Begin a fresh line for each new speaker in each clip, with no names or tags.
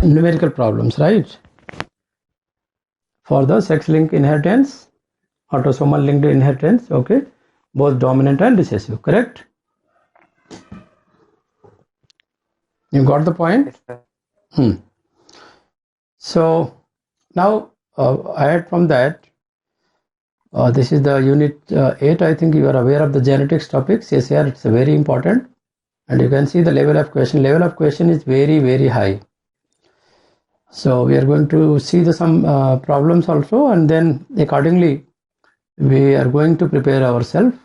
numerical problems, right? For the sex-linked inheritance, autosomal linked inheritance, okay, both dominant and recessive, correct? You got the point? So now ahead from that, this is the unit 8. I think you are aware of the genetics topics. Yes, here it's very important, and you can see the level of question. Level of question is very, very high. So we are going to see some problems also, and then accordingly we are going to prepare ourselves,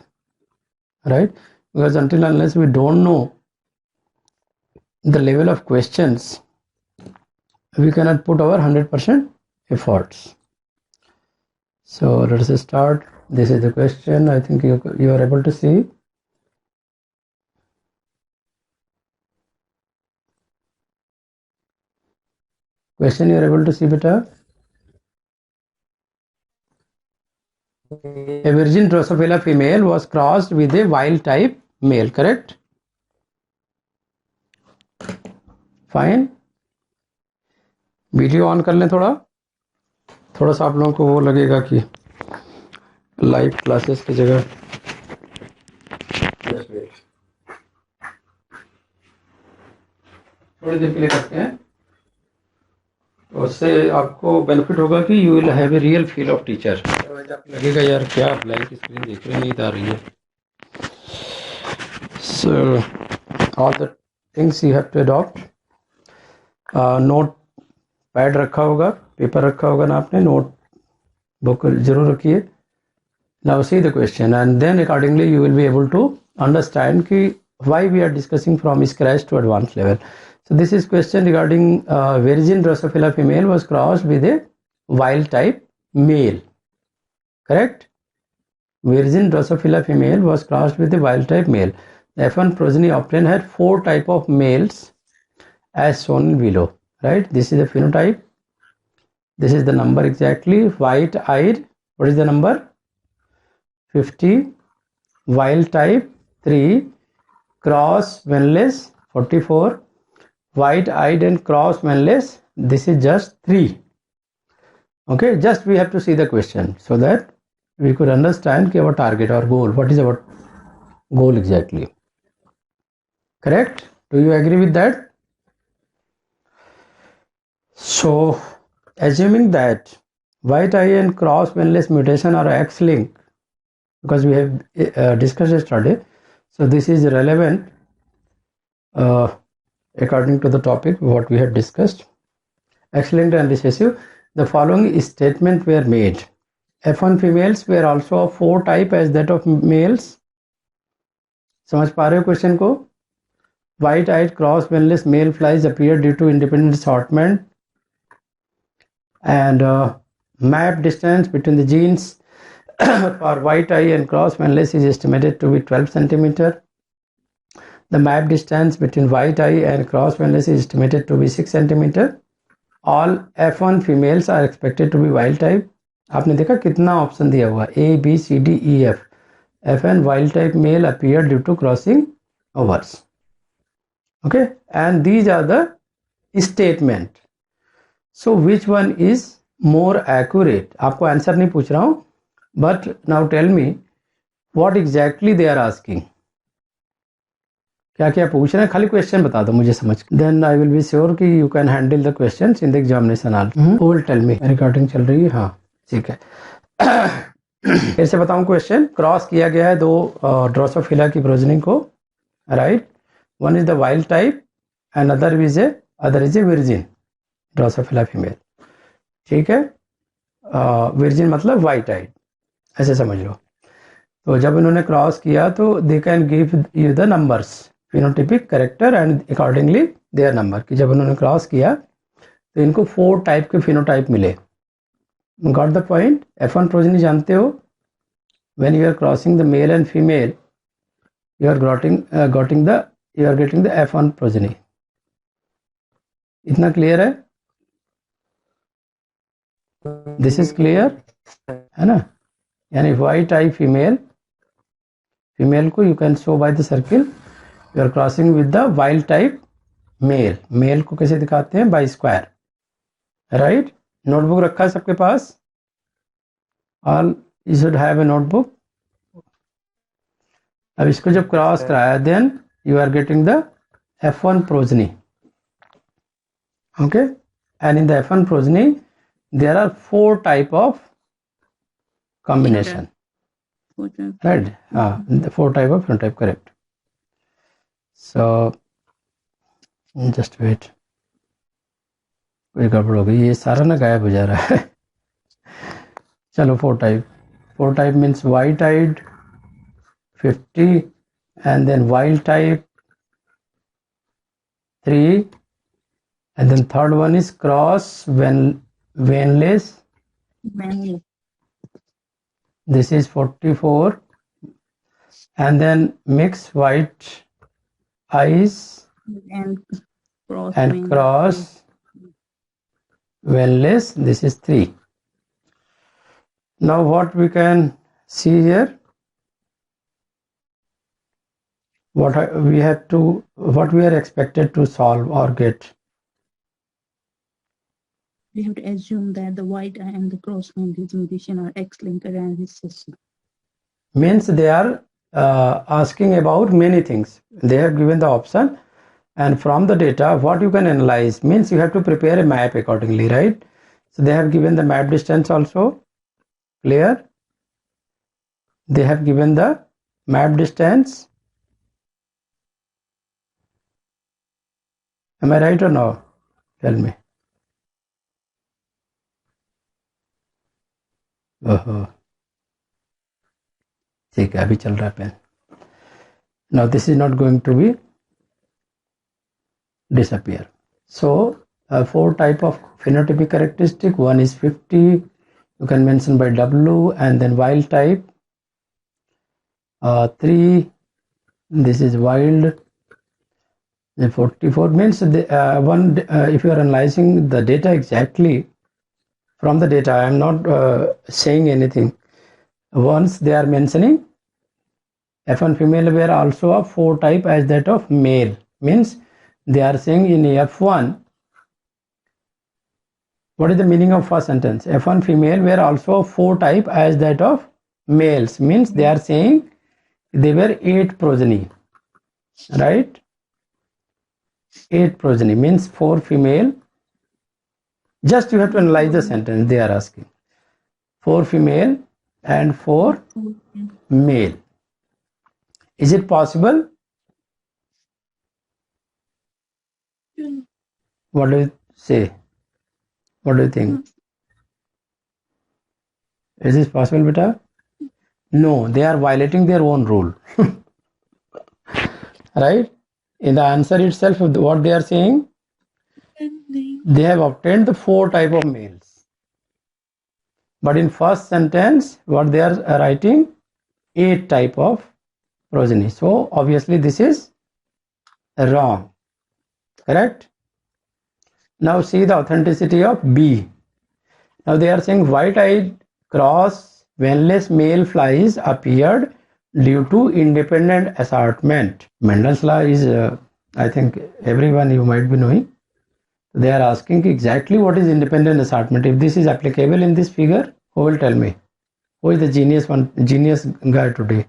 right? Because until unless we don't know the level of questions, we cannot put our 100% efforts. So let us start. This is the question. I think you are able to see. Question you are able to see, beta. A virgin Drosophila female was crossed with a wild type male, correct? Fine. Video on कर लें थोड़ा सा आप लोगों को वो लगेगा कि लाइव क्लासेस की जगह थोड़ी देर के लिए करते हैं, तो उससे आपको बेनिफिट होगा कि you will have a real feel of teacher. आपको लगेगा यार क्या ब्लैंक स्क्रीन देख रहे, नींद आ रही है। So all the things you have to adopt. Notepad रखा होगा, पेपर रखा होगा ना आपने, नोट बुक जरूर रखिए। Now see the question and then accordingly you will be able to understand कि why we are discussing from scratch to advance level. So this is question regarding virgin Drosophila female was crossed with a wild type male, correct? Virgin Drosophila female was crossed with a wild type male. The F1 progeny obtained had 4 type of males as shown below, right? This is the phenotype. This is the number exactly. White eyed, what is the number? 50. Wild type 3. Cross manless 44. White eyed and cross manless, this is just 3. Okay, just we have to see the question so that we could understand our target or goal. What is our goal exactly? Correct? Do you agree with that? So assuming that white eye and cross manless mutation are X-linked, because we have discussed yesterday, so this is relevant according to the topic what we had discussed. X-linked and recessive, the following statement were made. F1 females were also of 4 type as that of males. समझ पा रहे हो question को? White eyed cross manless male flies appear due to independent assortment, and map distance between the genes for white eye and cross manless is estimated to be 12 centimeter. The map distance between white eye and cross manless is estimated to be 6 centimeter. All F1 females are expected to be wild type. आपने देखा कितना option दिया हुआ, A, B, C, D, E, F. F1 wild type male appear due to crossing overs. Okay, and these are the statement. So which one is more accurate? आपको answer नहीं पूछ रहा हूँ, but now tell me what exactly they are asking. क्या क्या पूछ रहे हैं, खाली क्वेश्चन बता दो मुझे समझ। Then I will be sure कि you can handle the questions in the examination hall. Who will tell me? Recording चल रही है, हाँ ठीक है। फिर से बताऊं क्वेश्चन। क्रॉस किया गया है 2 ड्रोसोफिला की प्रोजनी को, right? One is the wild type and other is a virgin Drosophila female, ठीक है? विर्जिन मतलब वाइट आइड, ऐसे समझ लो। तो जब इन्होंने क्रॉस किया तो they can give you the numbers, phenotypic, character and accordingly their number, कि जब उन्होंने क्रॉस किया तो इनको 4 टाइप के फिनोटाइप मिले। Got the point? F1 progeny जानते हो, when you are crossing the male and female you are getting the F1 progeny. इतना क्लियर है? दिस इज क्लियर है ना? यानी वाइट आई फीमेल को you can show by the circle, you are crossing with the wild type male को कैसे दिखाते हैं? Bye square, right. नोटबुक रखा है सबके पास? All you should have a notebook. अब इसको जब क्रॉस कराया, then you are getting the F1 progeny. Okay, and in the F1 progeny there are 4 type of combination, right? The 4 type of phenotype, correct. So just wait, कोई गड़बड़ हो गई, ये सारा ना गायब हो जा रहा है। चलो 4 type means white eyed 50, and then wild type 3, and then third one is cross veinless. This is 44, and then mixed white eyes and cross veinless. This is 3. Now what we can see here, what we are expected to solve or get.
We have to assume that the white eye and the cross-linked mutation are X-linked and recessive.
Means they are asking about many things. They have given the option, and from the data what you can analyze, means you have to prepare a map accordingly, right? So they have given the map distance also, clear? They have given the map distance. Am I right or no? Tell me. ठीक है, अभी चल रहा है pen. Now this is not going to be disappear. So 4 type of phenotypic characteristic. One is 50, you can mention by W, and then wild type 3, this is wild. The 44 means if you are analyzing the data exactly from the data, I am not saying anything. Once they are mentioning F1 female were also of 4 type as that of male, means they are saying in F1, what is the meaning of first sentence? F1 female were also of 4 type as that of males, means they are saying they were 8 progeny, right? 8 progeny means 4 female. Just you have to analyze the sentence. They are asking 4 female and 4 male. Is it possible? What do you say? What do you think? Is this possible, beta? No, they are violating their own rule. Right? In the answer itself, what they are saying, they have obtained the 4 type of males. But in first sentence, what they are writing, 8 type of progeny. So obviously this is wrong. Correct? Now see the authenticity of B. Now they are saying white-eyed cross veinless male flies appeared due to independent assortment. Mendel's law is, I think everyone you might be knowing. They are asking exactly what is independent assortment. If this is applicable in this figure, who will tell me? Who is the genius guy today?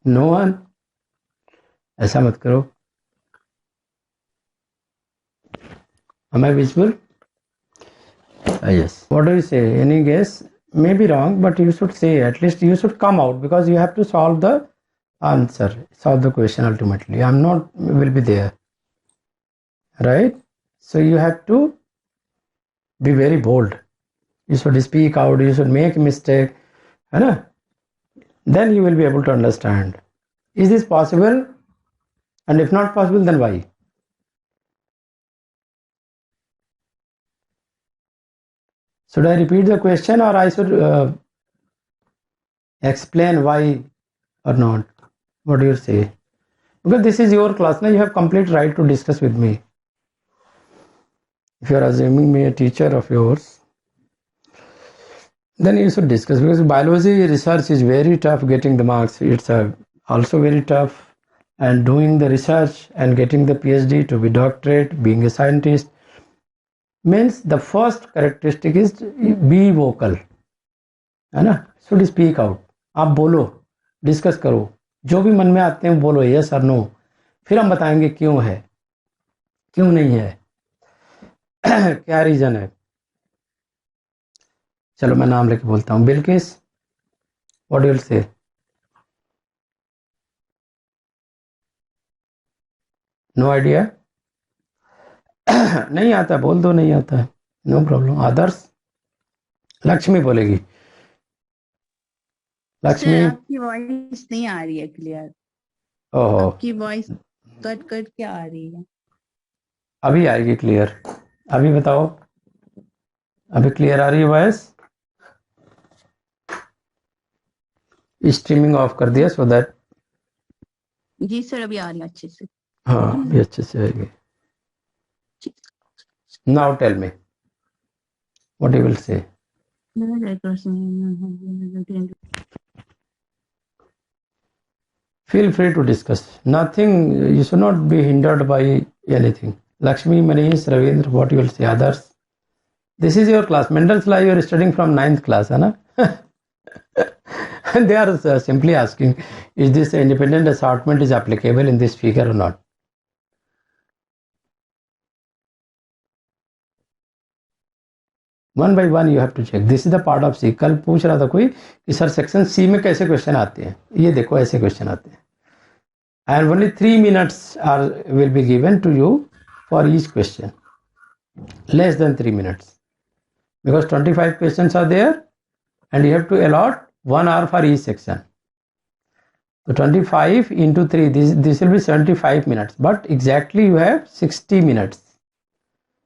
No one. ऐसा मत करो. Am I visible? Yes. What do you say? Any guess? May be wrong, but you should say, at least you should come out, because you have to solve the answer, solve the question ultimately. I'm not will be there, right? So you have to be very bold. You should speak out, you should make a mistake, then you will be able to understand. Is this possible? And if not possible, then why? Should I repeat the question, or I should explain why or not? What do you say? Because this is your class, now you have complete right to discuss with me. If you are assuming me a teacher of yours, then you should discuss, because biology research is very tough getting the marks. It's also very tough, and doing the research and getting the PhD to be doctorate, being a scientist, means the first characteristic is be vocal, है ना, should speak out. आप बोलो, discuss करो, जो भी मन में आते हैं बोलो, यस और नो, फिर हम बताएंगे क्यों है, क्यों नहीं है, क्या रीजन है. चलो मैं नाम लेके बोलता हूँ. Bilkis, what will say? No idea. नहीं आता, बोल दो नहीं आता है, नो प्रॉब्लम. अदर्स? लक्ष्मी बोलेगी. लक्ष्मी,
आपकी वॉइस नहीं आ रही है क्लियर.
ओहो,
आपकी वॉइस कट कट के आ रही है.
अभी आएगी क्लियर. अभी बताओ, अभी क्लियर आ रही है वॉइस? स्ट्रीमिंग ऑफ कर दिया सो दैट.
जी सर, अभी आ रही है अच्छे से.
हाँ, भी अच्छे से आएगी. Now tell me what you will say. Feel free to discuss. Nothing, you should not be hindered by anything. Lakshmi, Manish, Ravindra, what you will say? Others? This is your class. Mendel's law you are studying from 9th class, है ना? And they are simply asking, is this independent assortment is applicable in this figure or not? One by one you have to check. This is the part of C. कल पूछ रहा था कोई कि sir section C में कैसे question आते हैं. ये देखो ऐसे क्वेश्चन आते हैं. And only 3 minutes will be given to you for each question. Less than 3 minutes. Because 25 questions are there and you have to allot 1 hour for each section. So 25 into 3, this will be 75 minutes. But exactly you have 60 minutes.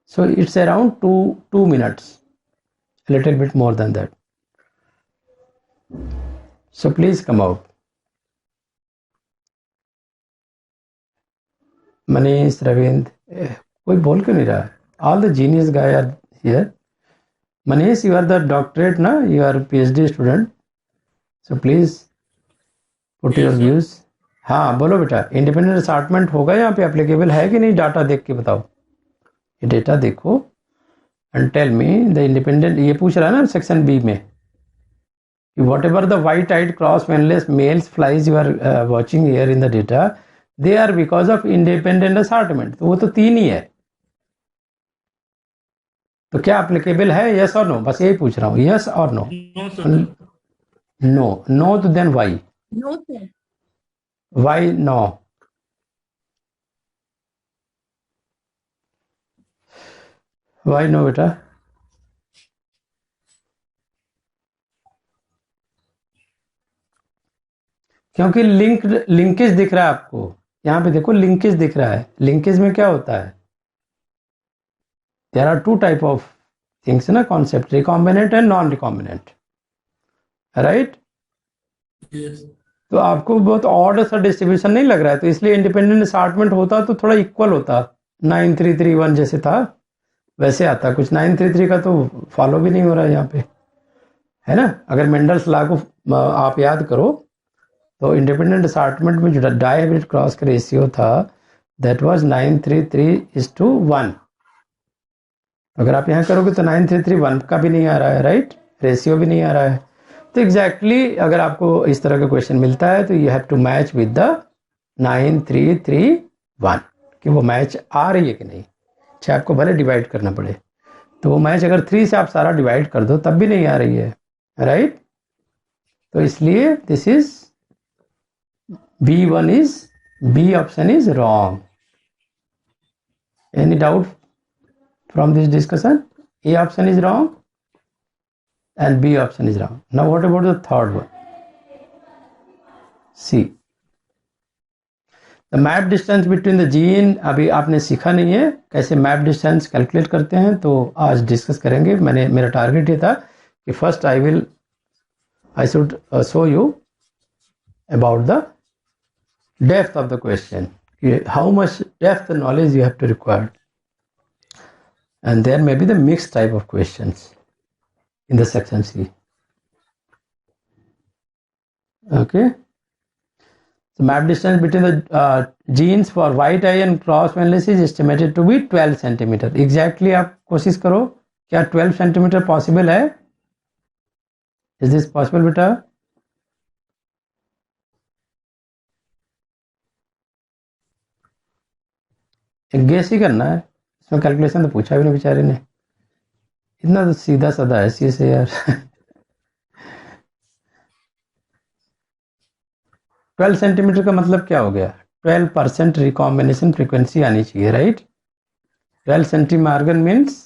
So it's around 2 minutes. A little bit more than that. So please come out. Manish, Ravind, कोई बोल क्यों नहीं रहा है? All the genius guys are here. Manish, you are the doctorate ना, you are a PhD student. So please put your views. हाँ बोलो बेटा, इंडिपेंडेंट असॉर्टमेंट होगा यहाँ पे एप्लीकेबल है कि नहीं? डाटा देख के बताओ. ये डेटा देखो and tell me the independent. ये पूछ रहा है ना सेक्शन बी में, whatever the white-eyed cross-manless males flies you are watching here in the data, they are because of independent assortment. तो वो तो 3 ही है. तो क्या एप्लीकेबल है, यस और नो? बस यही पूछ रहा हूँ, यस और नो. नो. नो तो then why?
No sir.
Why no? Why no बेटा? क्योंकि लिंकेज दिख रहा है आपको. यहाँ पे देखो लिंकेज दिख रहा है. लिंकेज में क्या होता है? There are 2 type of things ना, concept, recombinant and non recombinant, right? तो आपको बहुत ऑड सा डिस्ट्रीब्यूशन नहीं लग रहा है, तो इसलिए इंडिपेंडेंट असॉर्टमेंट होता तो थोड़ा इक्वल होता. 9331 जैसे था वैसे आता. कुछ 9333 का तो फॉलो भी नहीं हो रहा है यहाँ पे, है ना? अगर मेंडल्स लॉ को आप याद करो तो इंडिपेंडेंट असॉर्टमेंट में जो डायहाइब्रिड क्रॉस का रेशियो था दैट वाज 933:1. अगर आप यहाँ करोगे तो 9331 का भी नहीं आ रहा है, राइट? रेशियो भी नहीं आ रहा है. तो एग्जैक्टली अगर आपको इस तरह का क्वेश्चन मिलता है तो you have to match with the 9331 कि वो मैच आ रही है कि नहीं. चाहे आपको भले डिवाइड करना पड़े, तो वो मैच अगर 3 से आप सारा डिवाइड कर दो तब भी नहीं आ रही है, राइट? तो इसलिए this is B1 is, B option is wrong. Any doubt from this discussion? A option is wrong and B option is wrong. Now what about the third one? C. The map distance between the gene, अभी आपने सीखा नहीं है कैसे map distance calculate करते हैं, तो आज डिस्कस करेंगे. मेरा टारगेट ये था कि first I should show you about the depth of the question, how much depth knowledge you have to require, and there may be the mixed type of questions in the section C. Okay, So map distance between the genes for white eye and cross Wanlis is estimated to be 12 centimeter. Exactly आप कोशिश करो क्या 12 centimeter possible है? Is this possible बेटा? एक guess ही करना है, इसमें कैलकुलेशन तो पूछा भी नहीं बेचारे ने, इतना तो सीधा साधा है सी से यार। 12 सेंटीमीटर का मतलब क्या हो गया? 12% रिकॉम्बिनेशन फ्रीक्वेंसी आनी चाहिए, right? 12 centimorgan means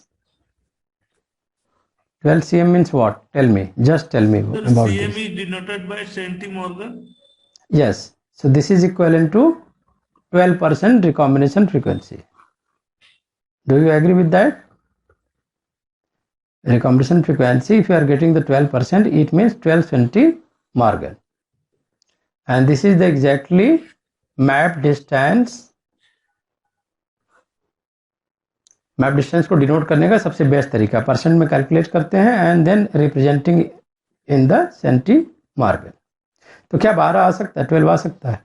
12 cm means what? Tell me. Just tell me
Sir,
about
CM
this.
is denoted by centimorgan.
Yes. So this is equivalent to 12% recombination frequency. Do you agree with that? Recombination frequency, if you are getting the 12%, it means 12 centimorgan. And this is the exactly map distance. Map distance को denote करने का सबसे best तरीका percent में calculate करते हैं and then representing in the centimorgan. तो क्या 12 आ सकता है, 12 आ सकता है?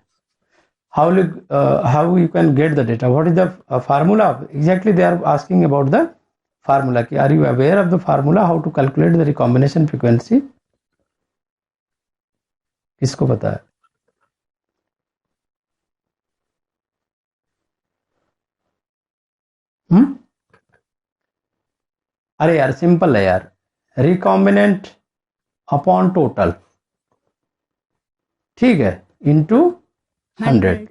How you can get the data, what is the formula? Exactly they are asking about the formula कि are you aware of the formula how to calculate the recombination frequency? किसको पता है? अरे यार सिंपल है यार, रिकॉम्बिनेंट अपॉन टोटल, ठीक है, इनटू 100,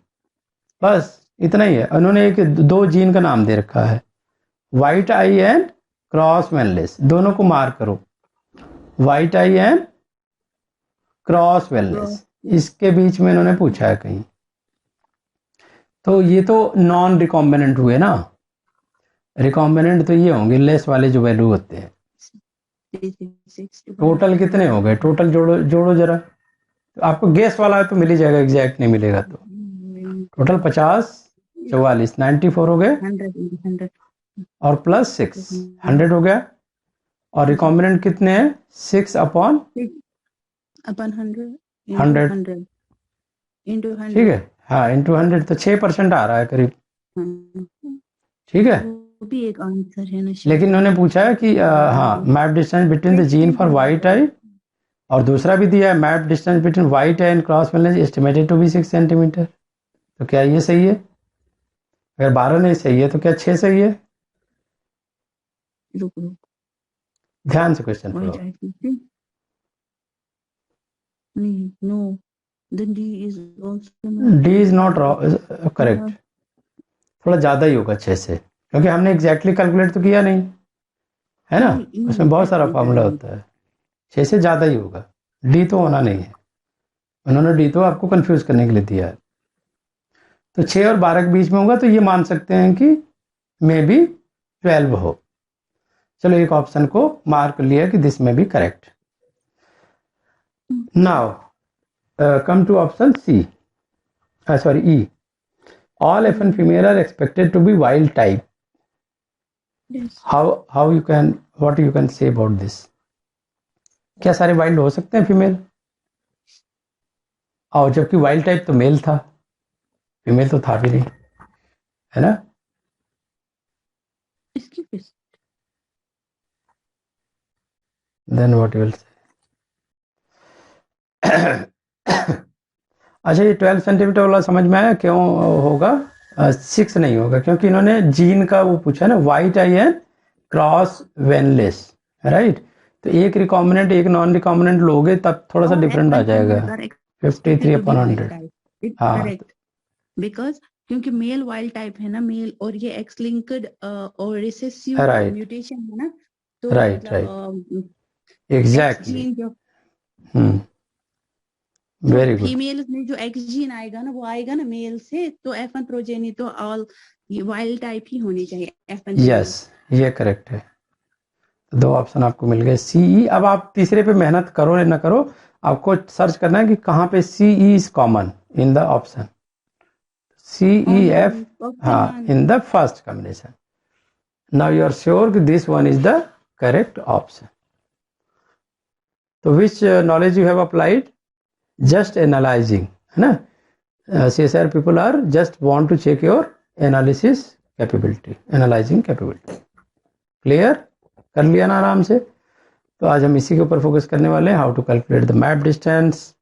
बस इतना ही है। उन्होंने एक दो जीन का नाम दे रखा है, व्हाइट आई एंड क्रॉस वेनलेस, दोनों को मार्क करो, व्हाइट आई एंड क्रॉस वेनलेस, इसके बीच में इन्होंने पूछा है कहीं, तो ये तो नॉन रिकॉम्बिनेंट हुए ना, रिकॉम्बिनेंट तो ये होंगे लेस वाले जो वैल्यू होते हैं। टोटल कितने हो गए? टोटल जोड़ो जोड़ो जरा, तो आपको गेस वाला है तो मिल ही जाएगा, एग्जैक्ट नहीं मिलेगा तो। टोटल 50 44 94 हो गए
100
और प्लस 6 100 हो गया। और रिकॉम्बिनेंट कितने हैं? 6 अपॉन 100
into 100
ठीक है, हाँ इंटू 100, तो 6% आ रहा है करीब, ठीक है।
वो भी एक आंसर है ना।
लेकिन उन्होंने पूछा है कि हाँ map distance between the gene for white eye, और दूसरा भी दिया है map distance between white eye and cross veinless estimated to be 6 centimetre. तो क्या ये सही है? अगर 12 नहीं सही है तो क्या 6 सही है?
रुक रुक,
ध्यान से क्वेश्चन पढ़ो।
नहीं, no, then D is also
D is not correct, थोड़ा ज्यादा ही होगा 6 से, क्योंकि हमने एग्जैक्टली कैलकुलेट तो किया नहीं है ना, उसमें बहुत सारा फार्मूला होता है, 6 से ज्यादा ही होगा, डी तो होना नहीं है, उन्होंने डी तो आपको कंफ्यूज करने के लिए दिया है। तो 6 और 12 के बीच में होगा, तो ये मान सकते हैं कि मे बी 12 हो। चलो एक ऑप्शन को मार्क लिया कि दिस में B correct. Now come to option C, sorry E. All F and female are expected to be wild type.
Yes.
How you can, what you can say about this? क्या सारे wild हो सकते हैं female? और जबकि wild type तो mail था, female तो था भी नहीं, है ना?
इसकी किस
Then what you will say? अच्छा ये 12 सेंटीमीटर वाला समझ में आया क्यों होगा? 6 नहीं होगा, क्योंकि इन्होंने जीन का वो पूछा ना, white eye and cross veinless, right? तो एक रिकॉम्बिनेंट एक नॉन रिकॉम्बिनेंट लोगे तब थोड़ा सा डिफरेंट आ जाएगा, 53/100। हाँ
करेक्ट, बिकॉज क्योंकि मेल वाइल्ड टाइप है ना, मेल, और ये एक्स लिंक्ड और रिसेसिव
Right.
म्यूटेशन है ना, तो
Right, exactly, very good.
Female में जो एक्स जीन आएगा ना, वो आएगा ना मेल से, तो F1 प्रोजेनी तो ऑल वाइल्ड टाइप ही होनी चाहिए F1।
यस, ये करेक्ट है। दो ऑप्शन आपको मिल गए, CE। अब आप तीसरे पे मेहनत करो या ना करो, आपको सर्च करना है कि कहाँ पे CE is common in the option, CEF, हाँ, in the first combination. Now you are sure कि this one is the correct option. तो which knowledge you have applied? Just analysing, है ना? CSR people are just want to check your analysis capability, analyzing capability. Clear? कर लिया ना आराम से? तो आज हम इसी के ऊपर फोकस करने वाले हैं, how to calculate the map distance,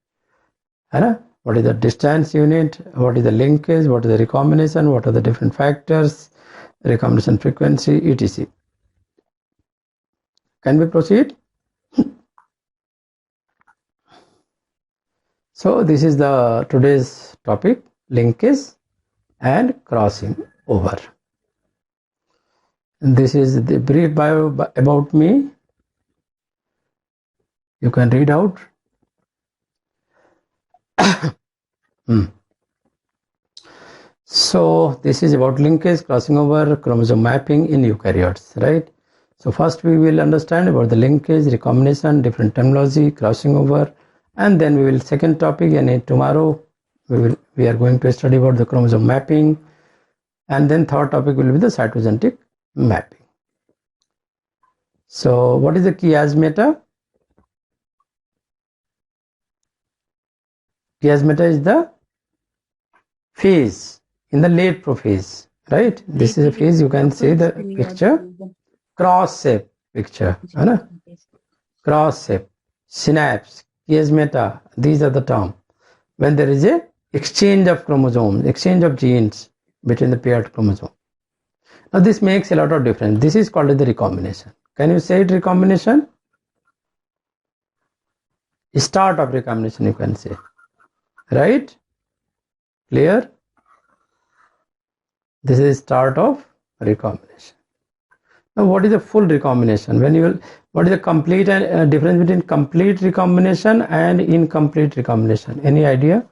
है ना? What is the distance unit? What is the linkage? What is the recombination? What are the different factors? Recombination frequency, etc. Can we proceed? So this is the today's topic, linkage and crossing over. And this is the brief bio about me. You can read out. So this is about linkage, crossing over, chromosome mapping in eukaryotes, right? So first we will understand about the linkage, recombination, different terminology, crossing over, and then we will second topic, and tomorrow we are going to study about the chromosome mapping, and then third topic will be the cytogenetic mapping. So what is the chiasmata? Chiasmata is the phase in the late prophase, right? This is a phase. You can see the picture, cross shape picture, है ना? Cross shape, synapse, chiasmata. These are the terms when there is a exchange of chromosomes, exchange of genes between the paired chromosome. Now this makes a lot of difference. This is called the recombination. Can you say it, recombination? Start of recombination, you can say, right? Clear? This is start of recombination. Now what is the full recombination? What is the complete and difference between complete recombination and incomplete recombination? Any idea?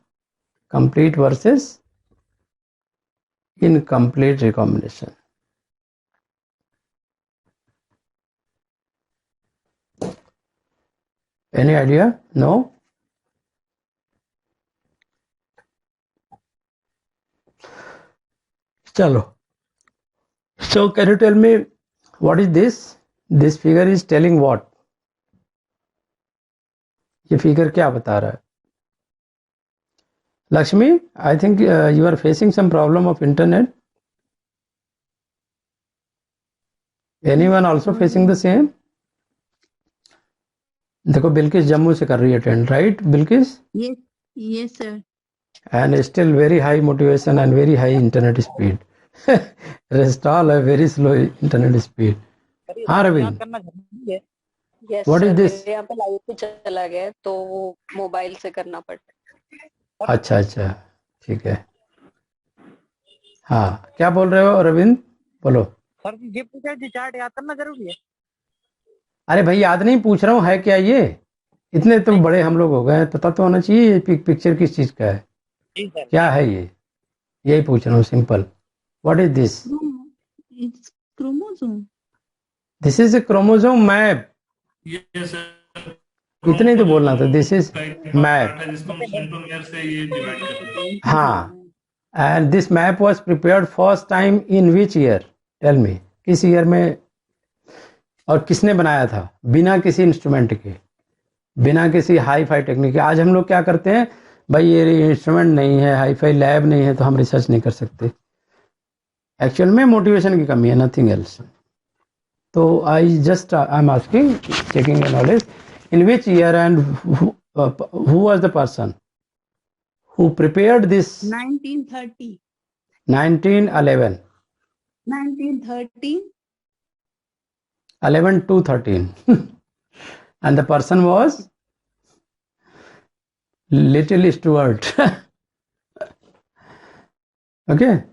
Complete versus incomplete recombination. Any idea? No? Chalo. So can you tell me what is this? This figure is telling what? ये figure क्या बता रहा है? Lakshmi, I think you are facing some problem of internet. Anyone also facing the same? देखो बिल्किस जम्मू से कर रही है attend, right Bilkis?
Yes, sir.
And still very high motivation and very high internet speed. Rest all have very slow internet speed. हाँ Ravindra,
yes
What is
sir,
this?
मेरे यहाँ पे light भी चला गया है तो वो मोबाइल से करना पड़ता है।
अच्छा अच्छा, ठीक है। हाँ क्या बोल रहे हो रविंद्र, बोलो।
सर ये पूछा जी, चार्ट याद करना जरूरी है?
अरे भाई याद नहीं पूछ रहा हूँ, है क्या ये? इतने तो बड़े हम लोग हो गए, पता तो होना चाहिए ये पिक्चर किस चीज का है,
जी सर।
क्या है ये, यही पूछ रहा हूँ, simple. What is this?
It's chromosome.
This is a chromosome map.
Yes, sir.
इतने ही तो बोलना था, दिस इज मैप।
जिसको हम सेंट्रोमियर से ये डिवाइड करते हैं।
हाँ, and this map was prepared first time in which year? Tell me, किस ईयर में और किसने बनाया था? बिना किसी इंस्ट्रूमेंट के, बिना किसी हाई फाई टेक्निक के। आज हम लोग क्या करते हैं, भाई ये इंस्ट्रूमेंट नहीं है, हाई फाई लैब नहीं है, तो हम रिसर्च नहीं कर सकते। एक्चुअल में मोटिवेशन की कमी है, नथिंग एल्स। तो I just I am asking, checking your knowledge, in which year and who was the person who prepared this?
1930.
1911.
1913.
11 to 13. And the person was Little Stewart. Okay,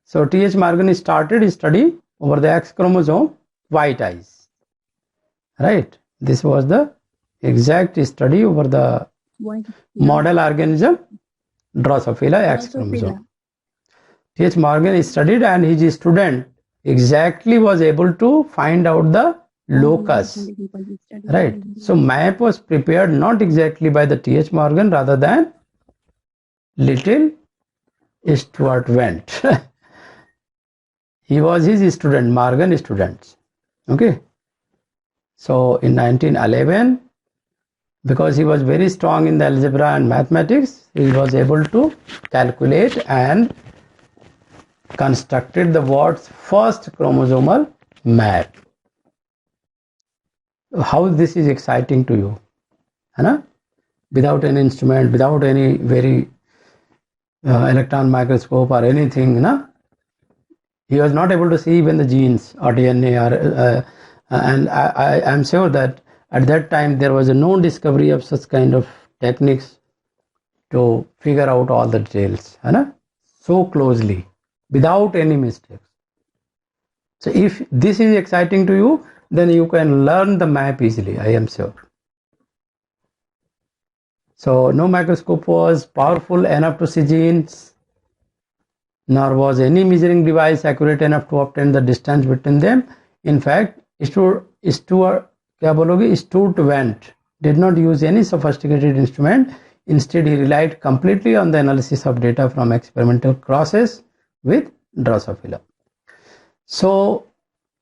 so T.H. Morgan started his study over the X chromosome, white eyes, right? This was the exact study over the
What?
model organism Drosophila X chromosome. T.H. Morgan studied, and his student exactly was able to find out the locus, right? So map was prepared not exactly by the T.H. Morgan, rather than Little Stewart went. He was his student, Morgan students. Okay, so in 1911 because he was very strong in the algebra and mathematics, he was able to calculate and constructed the world's first chromosomal map. How this is exciting to you, है ना? Without any instrument, without any very electron microscope or anything, na? He was not able to see even the genes or DNA, and I am sure that at that time there was no discovery of such kind of techniques to figure out all the details, है ना? So closely, without any mistakes. So if this is exciting to you, then you can learn the map easily, I am sure. So no microscope was powerful enough to see genes, nor was any measuring device accurate enough to obtain the distance between them. In fact, Stuart Went did not use any sophisticated instrument. Instead, he relied completely on the analysis of data from experimental crosses with Drosophila. So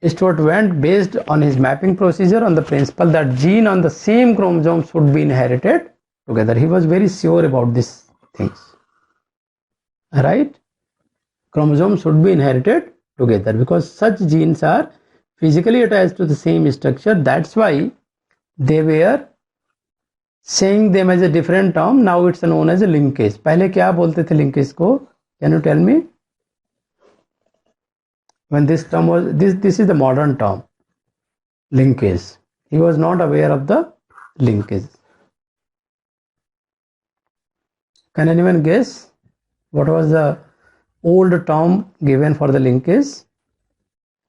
Stuart Went based on his mapping procedure on the principle that gene on the same chromosome should be inherited together. He was very sure about these things, right? Chromosomes should be inherited together because such genes are physically attached to the same structure. That's why they were saying them as a different term. Now it's known as a linkage. पहले क्या बोलते थे linkage को? Can you tell me? When this term was, this is the modern term, linkage. He was not aware of the linkage. Can anyone guess what was the old term given for the linkage?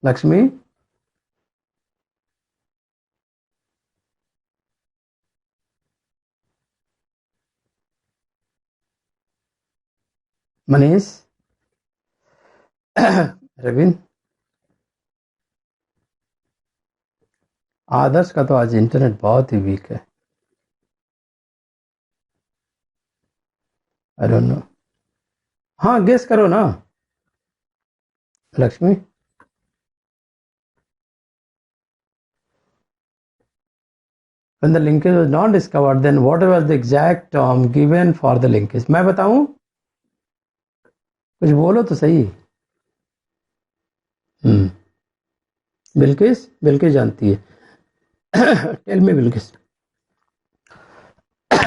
Lakshmi? Manish? Ravin? आदर्श का तो आज internet बहुत ही week है. I don't know. हाँ, guess करो ना Lakshmi. When the linkage was not discovered, then what was the exact term given for the linkage? मैं बताऊं? कुछ बोलो तो सही. बिल्किस जानती है. Tell me Bilkis.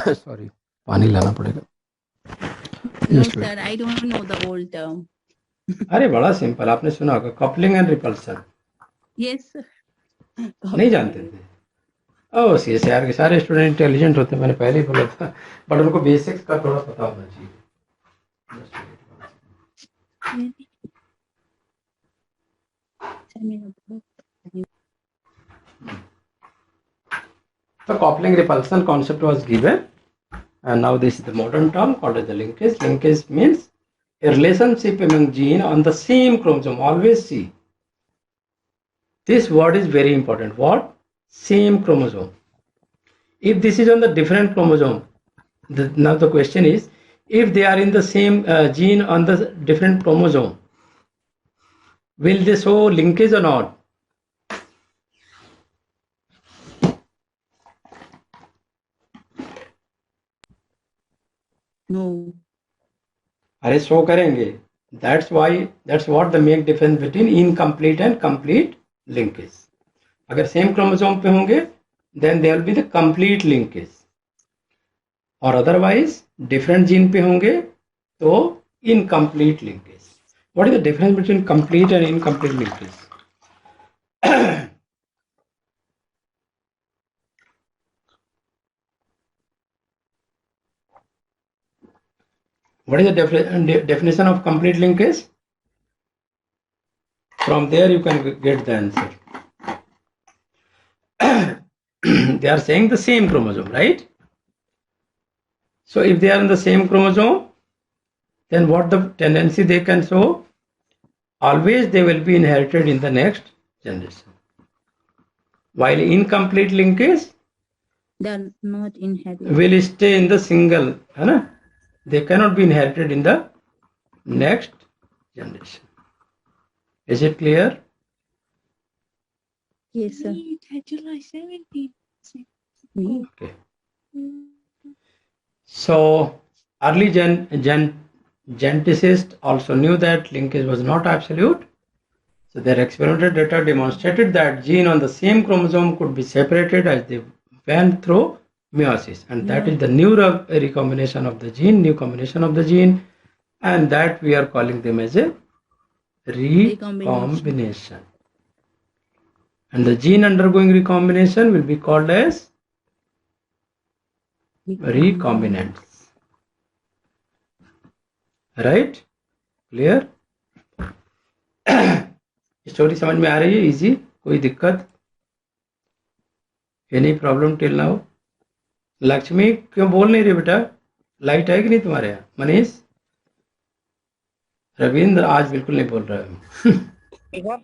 सॉरी, पानी लाना पड़ेगा.
No, sir, I don't know the old term.
अरे बड़ा सिंपल, आपने सुना होगा coupling and repulsion.
Yes, sir.
नहीं जानते थे? ओह, सीएसआर के सारे स्टूडेंट इंटेलिजेंट होते हैं, मैंने पहले ही बोला था, बट उनको बेसिक्स का थोड़ा पता होना चाहिए. So coupling repulsion concept was given, and now this is the modern term called as the linkage. Linkage means a relationship among gene on the same chromosome. Always see, this word is very important. What? Same chromosome. If this is on the different chromosome, now the question is, if they are in the same gene on the different chromosome, will they show linkage or not?
No.
अरे show करेंगे. That's what the make difference between incomplete and complete linkage. अगर same chromosome पे होंगे then there will be the complete linkage, और otherwise different gene पे होंगे तो incomplete linkage. What is the difference between complete and incomplete linkage? What is the definition of complete linkage? From there you can get the answer. They are saying the same chromosome, right? So if they are in the same chromosome, then what the tendency they can show? Always they will be inherited in the next generation. While incomplete linkage,
They are not inherited.
will stay in the single, है ना? They cannot be inherited in the next generation. Is it clear?
Yes, sir.
Okay. So early geneticists also knew that linkage was not absolute. So their experimental data demonstrated that gene on the same chromosome could be separated as they went through meiosis, and that is the new recombination of the gene, new combination of the gene, and that we are calling them as a recombination. And the gene undergoing recombination will be called as recombinants. Right? Clear? Story समझ में आ रही है? Easy? कोई दिक्कत? Any problem till now? Lakshmi क्यों बोल नहीं रही बेटा? लाइट है कि नहीं तुम्हारे यहाँ? मनीष? रविंद्र आज बिल्कुल नहीं बोल रहा है।
इधर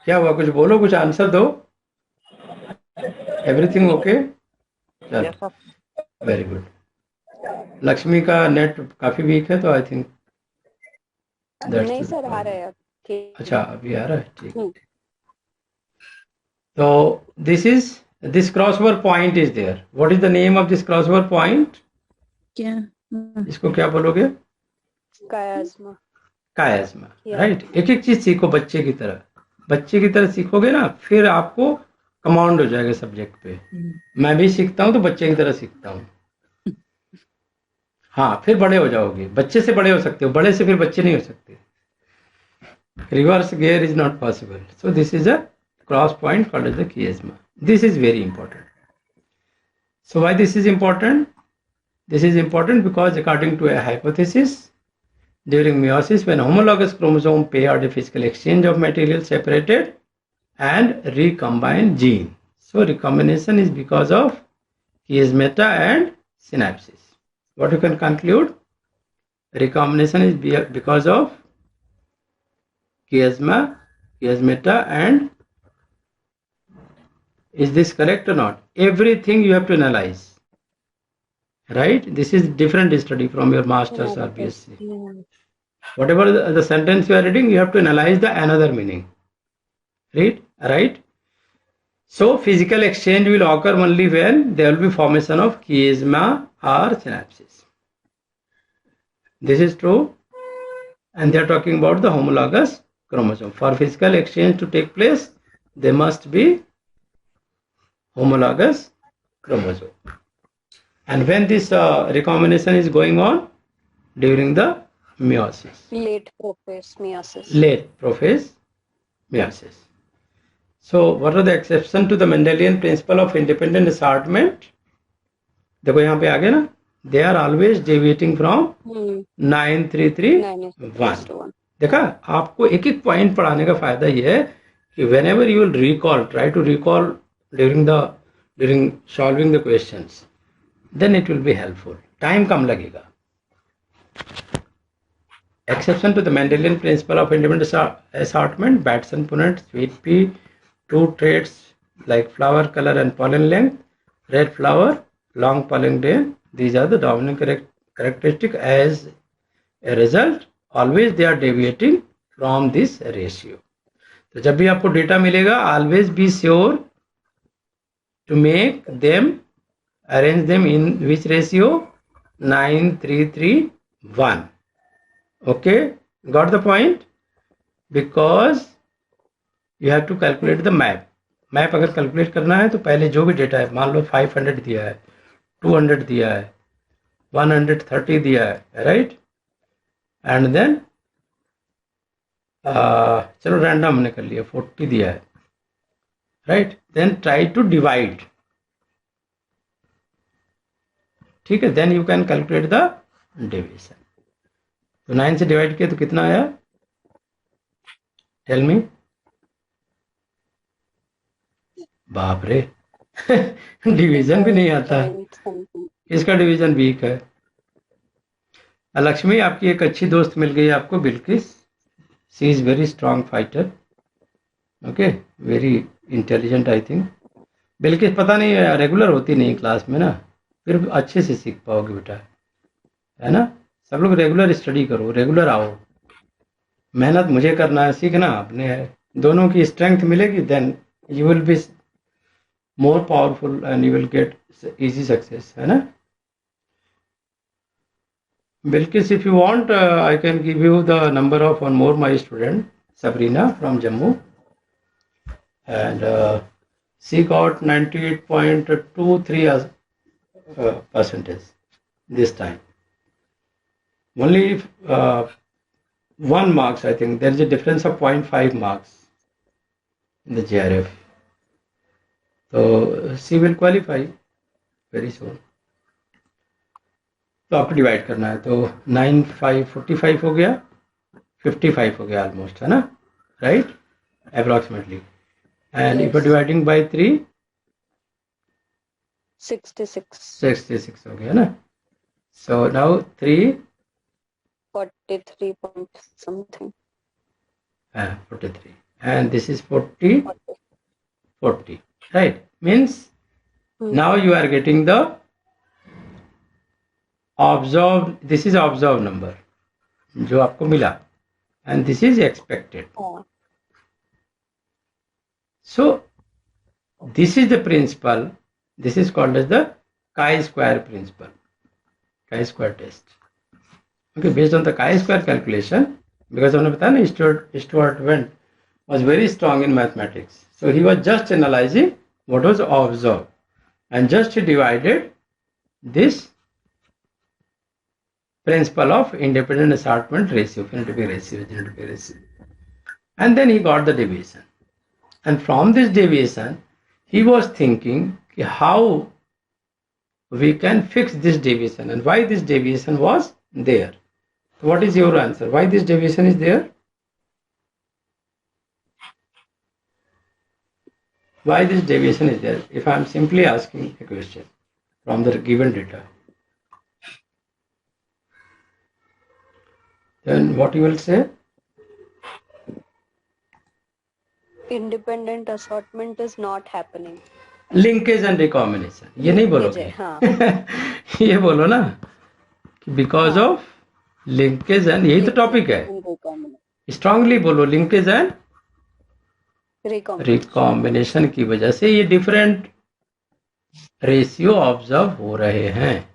क्या हुआ? कुछ बोलो, कुछ आंसर दो। Everything okay? चलो,
yes sir.
Very good. Lakshmi का नेट काफी वीक है, तो आई थिंक
नहीं सर, आ रहा है ठीक।
अच्छा, अभी आ रहा है, ठीक।
हम्म।
तो this crossover point is there. What is the name of this crossover point?
क्या?
इसको क्या बोलोगे?
कायाज्मा।
कायाज्मा,
Yeah.
राइट। एक एक चीज सीखो बच्चे की तरह। बच्चे की तरह सीखोगे ना, फिर आपको कमांड हो जाएगा सब्जेक्ट पे। मैं भी सीखता हूँ तो बच्चे की तरह सीखता हूँ। हाँ, फिर बड़े हो जाओगे, बच्चे से बड़े हो सकते हो, बड़े से फिर बच्चे नहीं हो सकते। Reverse gear is not possible. So this is a cross point called as the chiasma. This is very important. So why this is important? This is important because according to a hypothesis, during meiosis, when homologous chromosome paired, a physical exchange of material separated and recombined gene. So recombination is because of chiasmata and synapses. What you can conclude? Recombination is because of chiasmata, and is this correct or not? Everything you have to analyze, right? This is different study from your master's or BSc. Whatever the sentence you are reading, you have to analyze the another meaning. Read, right? So physical exchange will occur only when there will be formation of chiasma or synapses. This is true, and they are talking about the homologous chromosome. For physical exchange to take place, there must be homologous chromosome. And when this recombination is going on? During the meiosis.
Late prophase meiosis.
Late prophase meiosis. So what are the exceptions to the Mendelian principle of independent assortment? देखो यहाँ पे आगे ना, they are always deviating from 9-3-3-1. देखा, आपको एक एक point पढ़ाने का फायदा ये है कि whenever you will recall, try to recall during solving the questions, then it will be helpful. Time कम लगेगा. Exception to the Mendelian principle of independent assortment: Batson Punnett, sweet pea, two traits like flower color and pollen length, red flower, long pollen day. These are the dominant characteristic. As a result, always they are deviating from this ratio. तो जब भी आपको data मिलेगा, always be sure to make them, arrange them in which ratio? 9-3-3-1. Okay, got the point? Because you have to calculate the map. Map अगर calculate करना है तो पहले जो भी डेटा है, मान लो 500 दिया है, 200 दिया है, 130 दिया है, राइट? एंड देन चलो रैंडम हमने कर लिया, 40 दिया है, right? Then try to divide, ठीक है? Then you can calculate the deviation. तो 9 से डिवाइड किया तो कितना आया? Tell me. बाप रे, डिवीजन भी नहीं आता है. इसका डिवीजन वीक है. लक्ष्मी, आपकी एक अच्छी दोस्त मिल गई आपको, Bilkis. She is very strong fighter. Okay, very intelligent I think. Bilkis पता नहीं रेगुलर होती नहीं क्लास में ना, फिर अच्छे से सीख पाओगे बेटा, है ना? सब लोग रेगुलर स्टडी करो, रेगुलर आओ. मेहनत मुझे करना है, सीखना अपने है. दोनों की स्ट्रेंथ मिलेगी, then you will be more powerful and you will get easy success, है ना? Bilkis, if you want, I can give you the number of one more my student, Sabrina from Jammu, and she got 98.23 percentage this time. Only 1 marks, I think there is a difference of 0.5 marks in the JRF. So she will qualify very soon. तो आपको divide करना है, तो 9 5 45 हो गया, 55 हो गया almost, है ना, right, approximately. And if dividing by 3 66 हो गया ना. So now 3
43 point something.
43 and this is 40, right, means now you are getting the observed, this is observed number जो आपको मिला, and this is expected. So this is the principle, this is called as the chi-square principle, chi-square test. Okay, based on the chi-square calculation, because हमने बताया ना Stuart Wendt was very strong in mathematics, so he was just analyzing what was observed and just he divided this principle of independent assortment ratio, phenotypic ratio, genotypic ratio, and then he got the deviation, and from this deviation he was thinking how we can fix this deviation and why this deviation was there. So what is your answer? Why this deviation is there? Why this deviation is there? If I am simply asking a question from the given data, then what you will say?
Independent assortment is not happening.
Linkage and recombination. ये नहीं बोलोगे.
हाँ.
ये बोलो ना कि because of linkage and, यही तो टॉपिक है. Strongly बोलो, linkage and recombination की वजह से ये different ratio observe हो रहे हैं,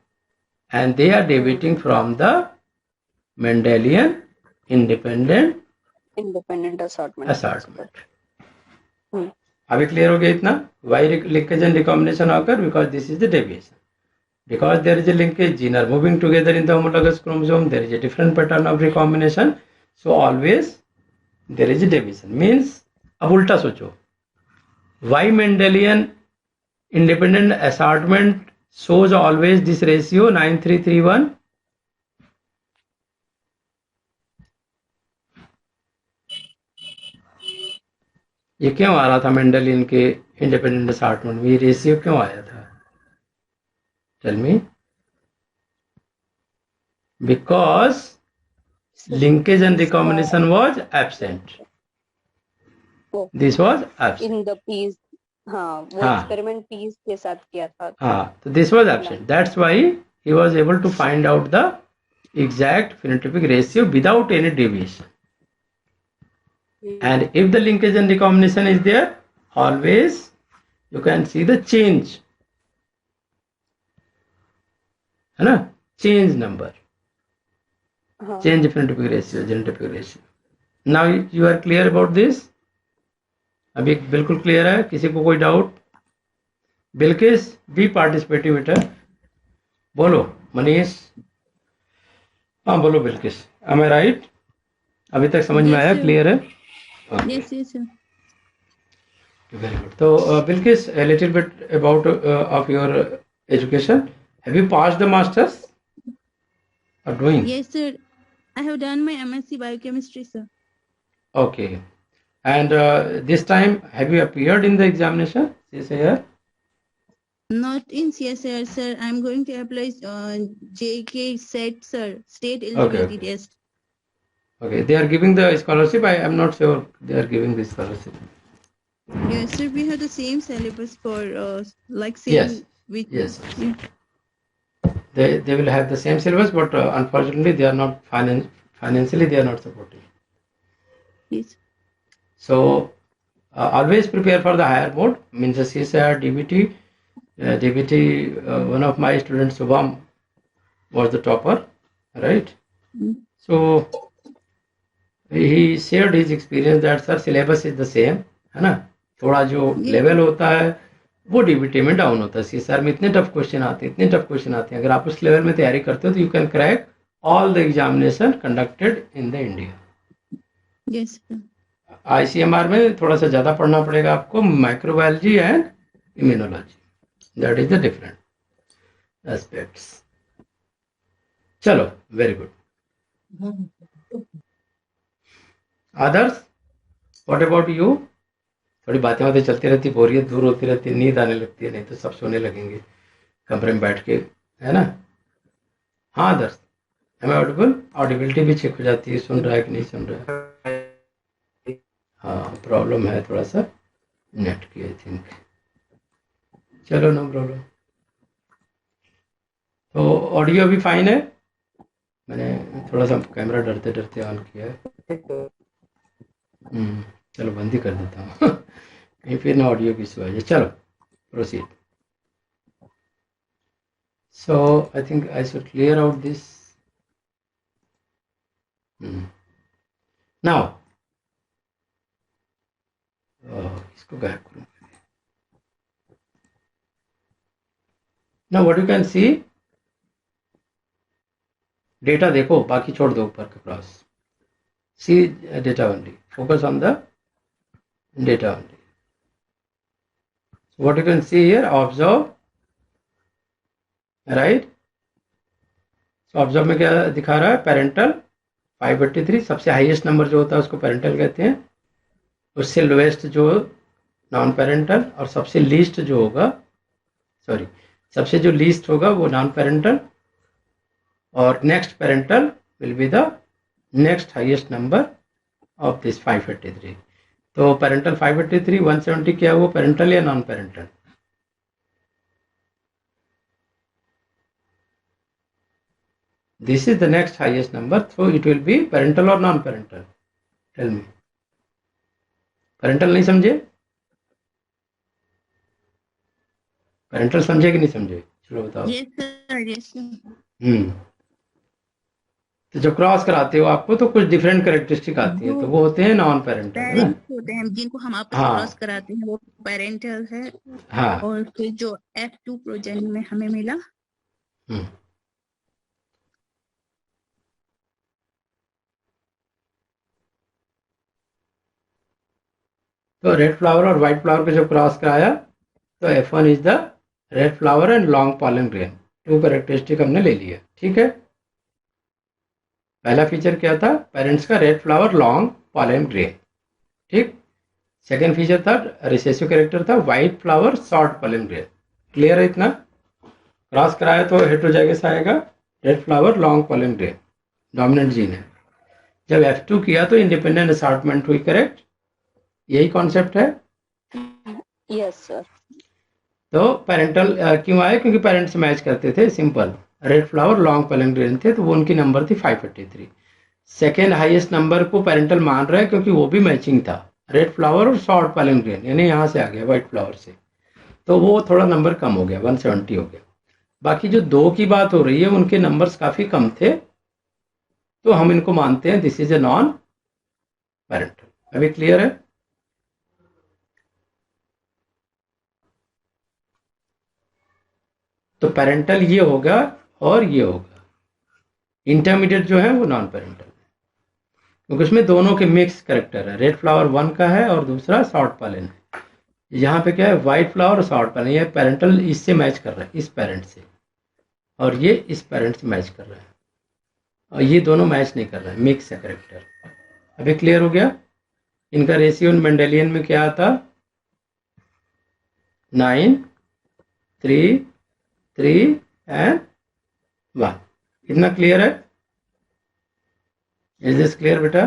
and they are deviating from the Mendelian independent assortment. अभी क्लियर हो गया इतना? Why linkage and recombination occur? Because this is the deviation. Because there is a linkage, genes are moving together in the homologous chromosome, there is a different pattern of recombination, so always there is a deviation. Means अब उल्टा सोचो, why Mendelian independent assortment shows always this ratio 9331? ये क्यों आ रहा था Mendelian के independent assortment में, ये रेशियो क्यों आया था? Tell me. Because linkage and recombination was absent. This was absent.
In the peas, हाँ, वो experiment peas के साथ किया था.
हाँ, so this was absent. That's why he was able to find out the exact phenotypic ratio without any deviation. And if the linkage and recombination is there, always you can see the change, है ना, change number, change phenotypic ratio, genotypic ratio. Now you are clear about this? अभी बिल्कुल clear है? किसी को कोई doubt? Bilkis B participative बेटा, बोलो. मनीष, हाँ बोलो बिल्किस. Am I right? अभी तक समझ में आया? क्लियर है?
Yes, yes, sir.
Very good. So, Bilkis, a little bit about of your education. Have you passed the masters? Or doing?
Yes, sir. I have done my MSc biochemistry, sir.
Okay. And this time, have you appeared in the examination? CSIR?
Not in CSIR, sir. I'm going to apply JK SET, sir. State eligibility test.
Okay. They are giving the scholarship. I am not sure they are giving the scholarship.
Yes, sir. We have the same syllabus for like same.
Yes.
With,
Yes.
Yeah.
They will have the same syllabus, but unfortunately, they are not financially they are not supporting.
Yes.
So always prepare for the higher mode, means the CSIR, DBT. One of my students, Subham, was the topper, right? So he shared his experience that sir syllabus is the same, है ना, थोड़ा जो level होता है वो DBT में down होता है. सीएसआर में इतने टफ क्वेश्चन आते हैं, अगर आप उस लेवल में तैयारी करते हो तो you can crack all the examination conducted in the India.
Yes sir.
ICMR में थोड़ा सा ज़्यादा पढ़ना पड़ेगा आपको, microbiology and immunology, that is the different aspects. चलो, very good. Others, what about you? थोड़ी बातें चलती रहती, बोरियत दूर होती रहती, नींद आने लगती है, नहीं तो सब सोने लगेंगे कमरे में बैठ के, है ना. हाँ others, am I audible? Audibility भी चेक हो जाती है, सुन रहा है कि नहीं सुन रहा है. हाँ, प्रॉब्लम है थोड़ा सा नेट की, आई थिंक. चलो, नो प्रॉब्लम. तो ऑडियो भी फाइन है. मैंने थोड़ा सा कैमरा डरते डरते ऑन किया है. चलो बंद ही कर देता हूँ कहीं फिर ना ऑडियो की इशू आ जाए. चलो, proceed. So I think I should clear out this now. इसको गायब करूँ. Now what you can C, data देखो, बाकी छोड़ दो ऊपर के cross. See data only. Focus on the data only. So what you can see here, observe, right? So observe में क्या दिखा रहा है? पेरेंटल 583, सबसे हाईएस्ट नंबर जो होता है उसको पेरेंटल कहते हैं. उससे लोएस्ट जो नॉन पेरेंटल, और सबसे लीस्ट जो होगा, सॉरी, सबसे जो लीस्ट होगा वो नॉन पेरेंटल, और next parental will be the next highest number of this 583. तो पेरेंटल 583, 170 क्या है वो, पेरेंटल या non parental? This is the next highest number, so it will be parental और non parental. Tell me. Parental नहीं समझे? Parental समझे कि नहीं समझे? चलो बताओ.
Yes sir, yes sir.
तो जब क्रॉस कराते हो आपको तो कुछ डिफरेंट कैरेक्टरिस्टिक आती है, तो वो होते हैं नॉन पेरेंटल, है ना.
पेरेंट्स होते हैं जिनको हम आपस में क्रॉस कराते हैं, वो पेरेंटल है.
हाँ.
और फिर जो F2 प्रोजेनी में हमें मिला,
तो रेड फ्लावर और व्हाइट फ्लावर को जब क्रॉस कराया तो F1 is the red flower and long pollen grain. 2 characteristic हमने ले लिया, ठीक है. पहला फीचर क्या था? पेरेंट्स का red flower long pollen grain, ठीक. सेकेंड फीचर था, रिसेसिव कैरेक्टर था, white flower short pollen grain. Clear है इतना? क्रॉस कराया तो हेटेरोजाइगस आएगा, red flower long pollen grain, dominant gene है. जब F2 किया तो इंडिपेंडेंट असॉर्टमेंट हुई, करेक्ट. यही कॉन्सेप्ट है.
Yes sir.
तो पेरेंटल क्यों आए? क्योंकि पेरेंट्स मैच करते थे, simple. Red flower long pollen grain थे तो वो उनकी नंबर थी 583. सेकेंड हाईएस्ट नंबर को पेरेंटल मान रहा है क्योंकि वो भी मैचिंग था, रेड फ्लावर और शॉर्ट पॉलन ग्रेन, यानी यहाँ से आ गया व्हाइट फ्लावर से, तो वो थोड़ा नंबर कम हो गया, 170 हो गया. बाकी जो 2 की बात हो रही है उनके नंबर्स काफी कम थे, तो हम इनको मानते हैं this is a non parental. अभी क्लियर है? तो पेरेंटल ये होगा और ये होगा. इंटरमीडिएट जो है वो नॉन पेरेंटल है, क्योंकि उसमें दोनों के मिक्स कैरेक्टर है. रेड फ्लावर 1 का है और दूसरा शॉर्ट पॉलन है. यहाँ पे क्या है? व्हाइट फ्लावर और शॉर्ट पॉलन. ये पेरेंटल इससे मैच कर रहा है, इस पेरेंट से, और ये इस पेरेंट से मैच कर रहा है, और ये दोनों मैच नहीं कर रहा है, मिक्स है कैरेक्टर. अभी क्लियर हो गया? इनका रेशियो मेंडेलियन में क्या आता? 9, 3, 3 and 1. इतना क्लियर है? इज दिस क्लियर बेटा?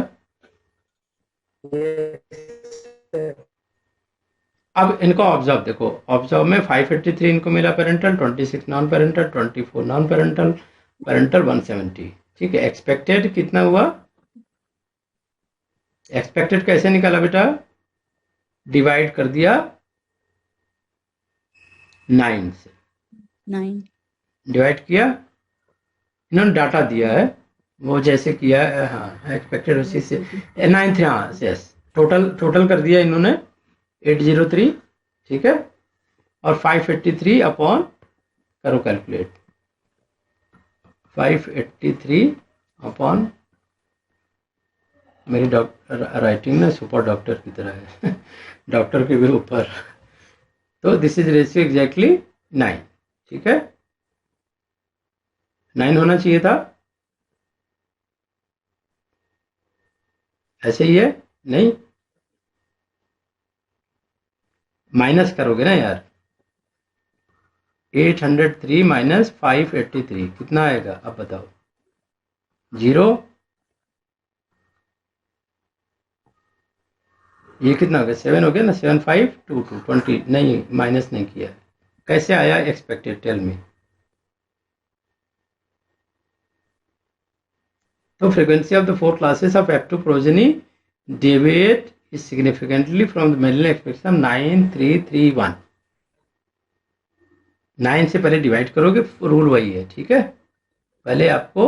अब इनको ऑब्जर्व देखो. ऑब्जर्व में 583 इनको मिला parental, 26 non parental, 24 non parental, parental 170. ठीक है. एक्सपेक्टेड कितना हुआ? एक्सपेक्टेड कैसे निकाला बेटा? डिवाइड कर दिया 9 से,
9.
डिवाइड किया, इन्होंने डाटा दिया है वो जैसे किया है, हाँ एक्सपेक्टेड उसी से 9 हाँ यस, टोटल कर दिया इन्होंने 803, ठीक है, और 583 अपॉन, करो कैलकुलेट, 583 अपॉन, मेरी राइटिंग ना सुपर डॉक्टर की तरह है डॉक्टर के भी ऊपर, तो दिस इज रेशियो एग्जैक्टली 9, ठीक है, 9 होना चाहिए था, ऐसे ही है, नहीं माइनस करोगे ना यार, 803 माइनस 583 कितना आएगा, अब बताओ, 0, ये कितना हो गया, 7 हो गया ना, 7522 20, नहीं माइनस नहीं किया, कैसे आया एक्सपेक्टेड, टेल मी। तो frequency of the 4 classes of F2 progeny deviate is significantly from the Mendelian expectation 9331. 9 से पहले डिवाइड करोगे, रूल वही है, ठीक है, पहले आपको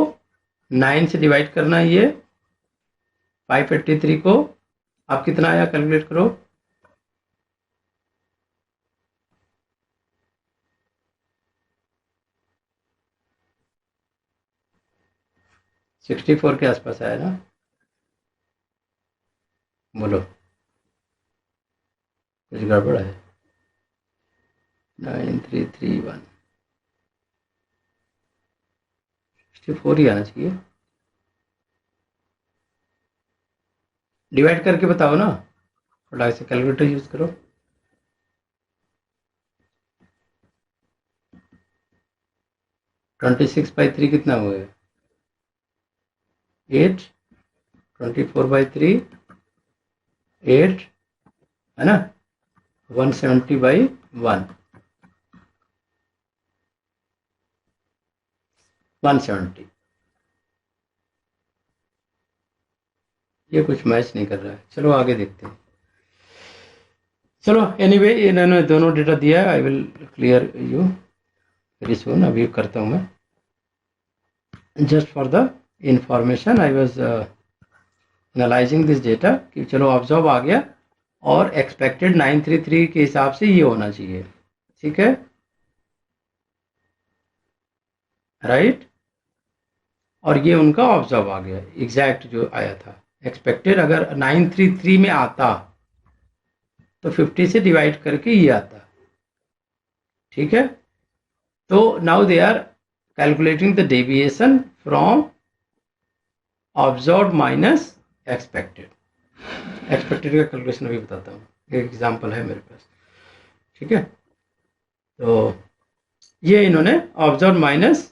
9 से डिवाइड करना है, ये 583 को, आप कितना आया कैलकुलेट करो, सिक्सटी 64 के आसपास आया ना, बोलो कुछ गड़बड़ है, 9331, 64 ही आना चाहिए, डिवाइड करके बताओ ना, थोड़ा से कैलकुलेटर यूज करो, ट्वेंटी 26/3 कितना हुआ है, 8, 24/3 8 है ना, 170/1 170, ये कुछ मैच नहीं कर रहा है, चलो आगे देखते हैं, चलो एनीवे इन्होंने दोनों डेटा दिया है, I will clear you very soon, अभी करता हूँ मैं, just for the information I was analysing this data कि चलो ऑब्जर्व आ गया, और एक्सपेक्टेड 933 के हिसाब से ये होना चाहिए, ठीक है, राइट, और ये उनका ऑब्जर्व आ गया एग्जैक्ट जो आया था, एक्सपेक्टेड अगर 933 में आता तो 50 से डिवाइड करके ये आता, ठीक है, तो now they are calculating the deviation from observe minus expected, expected का कैलकुलेशन अभी बताता हूँ, एक एग्जांपल है मेरे पास, ठीक है, तो ये इन्होंने ऑब्जर्व माइनस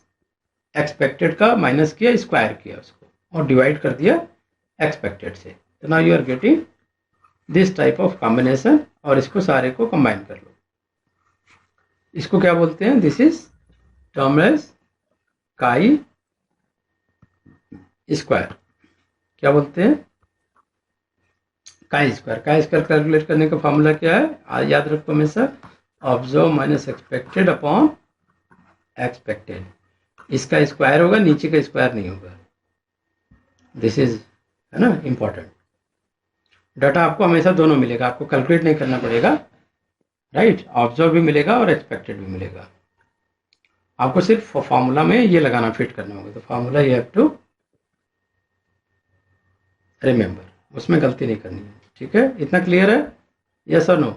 एक्सपेक्टेड का माइनस किया, स्क्वायर किया उसको और डिवाइड कर दिया एक्सपेक्टेड से, तो now you are getting this type of combination, और इसको सारे को कंबाइन कर लो, इसको क्या बोलते हैं, this is term as chi square, क्या बोलते हैं, काई स्क्वायर कैलकुलेट करने का फॉर्मूला क्या है, याद रखो हमेशा, observe minus expected upon expected, इसका स्क्वायर होगा, नीचे का स्क्वायर नहीं होगा, दिस इज है ना इंपॉर्टेंट, डाटा आपको हमेशा दोनों मिलेगा, आपको कैलकुलेट नहीं करना पड़ेगा, राइट, ऑब्जर्व भी मिलेगा और एक्सपेक्टेड भी मिलेगा, आपको सिर्फ फॉर्मूला में ये लगाना, फिट करना होगा, तो formula you have to remember, उसमें गलती नहीं करनी है, ठीक है, इतना क्लियर है, यस और नो,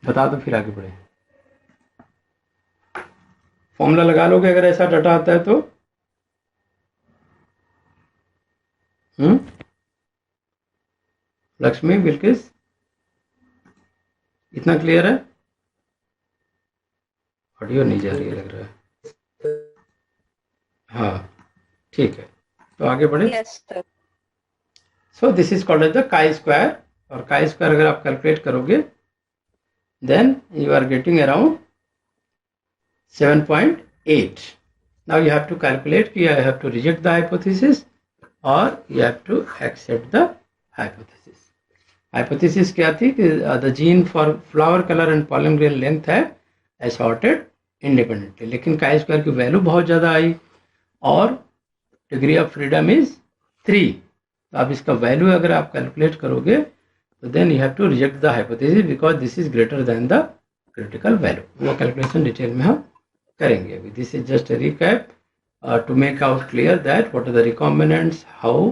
बता दो फिर आगे बढ़े, फॉर्मूला लगा लोगे अगर ऐसा डाटा आता है तो, लक्ष्मी बिल्किस, इतना क्लियर है, ऑडियो नहीं जा रही है लग रहा है, हाँ ठीक है, तो आगे बढ़े,
yes sir,
so this is called as the chi square, और काई स्क्वायर अगर आप कैलकुलेट करोगे then you are getting around 7.8, now you have to calculate कि you have to reject the hypothesis or you have to accept the hypothesis, hypothesis क्या थी कि the gene for flower colour and pollen grain length है assorted independently, लेकिन chi square की value बहुत ज़्यादा आई और डिग्री ऑफ फ्रीडम इज 3। तो अब इसका वैल्यू अगर आप कैलकुलेट करोगे तो then you have to reject the hypothesis because this is greater than the critical value. वो कैलकुलेशन डिटेल में हम करेंगे अभी। This is just a recap to make out clear that what are the recombinants, how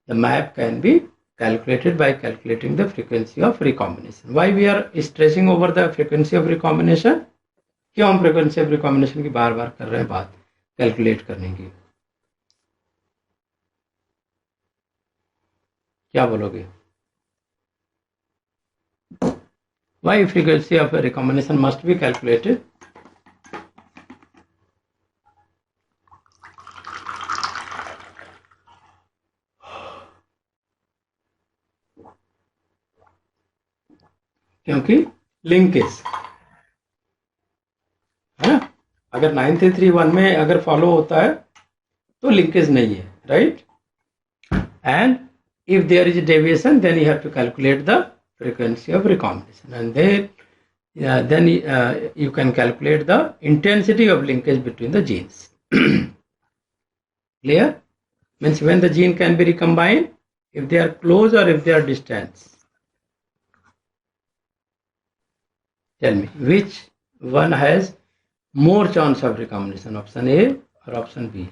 the map can be calculated by calculating the frequency of recombination. Why we are stressing over the frequency of recombination? क्यों हम frequency of recombination की बार बार कर रहे हैं बात calculate करने की? क्या बोलोगे? Why frequency of recombination must be calculated? क्योंकि लिंकेज है ना, अगर 9331 में अगर फॉलो होता है तो लिंकेज नहीं है, right? And if there is a deviation then you have to calculate the frequency of recombination, and then you can calculate the intensity of linkage between the genes. Clear? Means when the gene can be recombined, if they are close or if they are distant. Tell me which one has more chance of recombination, option A or option B?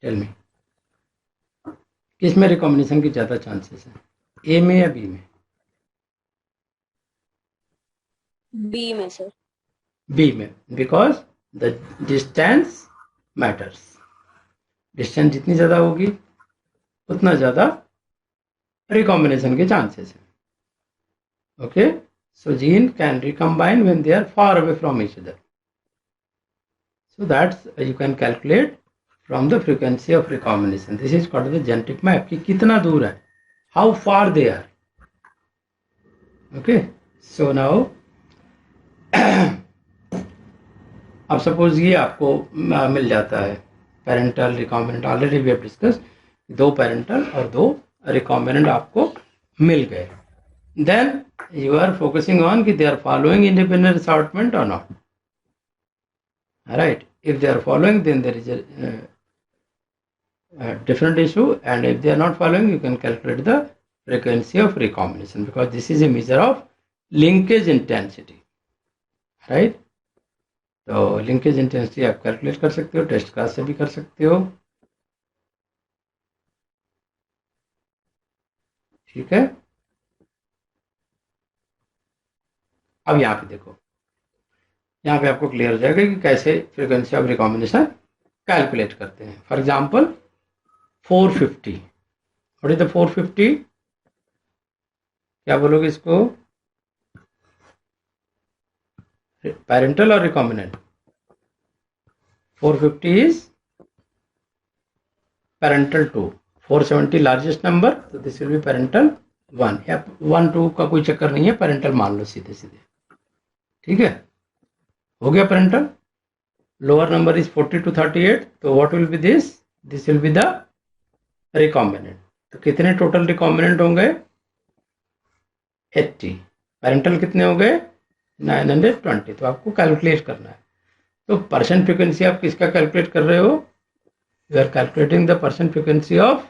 Tell me किसमें recombination की ज्यादा chances है, ए में या B में?
B में सर।
B में, because the distance matters. Distance जितनी ज्यादा होगी उतना ज्यादा रिकॉम्बिनेशन के चांसेस है। Okay, so gene can recombine when they are far away from each other, so that's you can calculate from the frequency of recombination. This is called the genetic map कि कितना दूर है, how far they are. Okay, so now अब suppose ये आपको मिल जाता है parental recombinant, already we have discuss, 2 parental और 2 रिकॉम्बिनेंट आपको मिल गए, then you are focusing on कि they are following independent assortment और not, right? If they are following, then there is a different issue, and if they are not following, you can calculate the frequency of recombination because this is a measure of linkage intensity, right? तो linkage intensity आप calculate कर सकते हो, test class से भी कर सकते हो, ठीक है? अब यहाँ पे देखो, यहाँ पे आपको क्लियर हो जाएगा कि कैसे फ्रीक्वेंसी ऑफ रिकॉम्बिनेशन कैलकुलेट करते हैं। For example 450, what is the 450? क्या बोलोगे इसको, पेरेंटल और recombinant? 450 is parental 2, 470 largest number, तो दिस विल बी पेरेंटल 1 या 1 2 का कोई चक्कर नहीं है, पेरेंटल मान लो सीधे सीधे, ठीक है? हो गया parental. Lower number is 40 to 38, तो what will be this? This will be the recombinant. तो कितने टोटल रिकॉम्बिनेंट होंगे? 80। पेरेंटल कितने हो गए? 920। तो आपको कैलकुलेट करना है। तो परसेंट फ्रीक्वेंसी आप किसका कैलकुलेट कर रहे हो? You are calculating the percent frequency of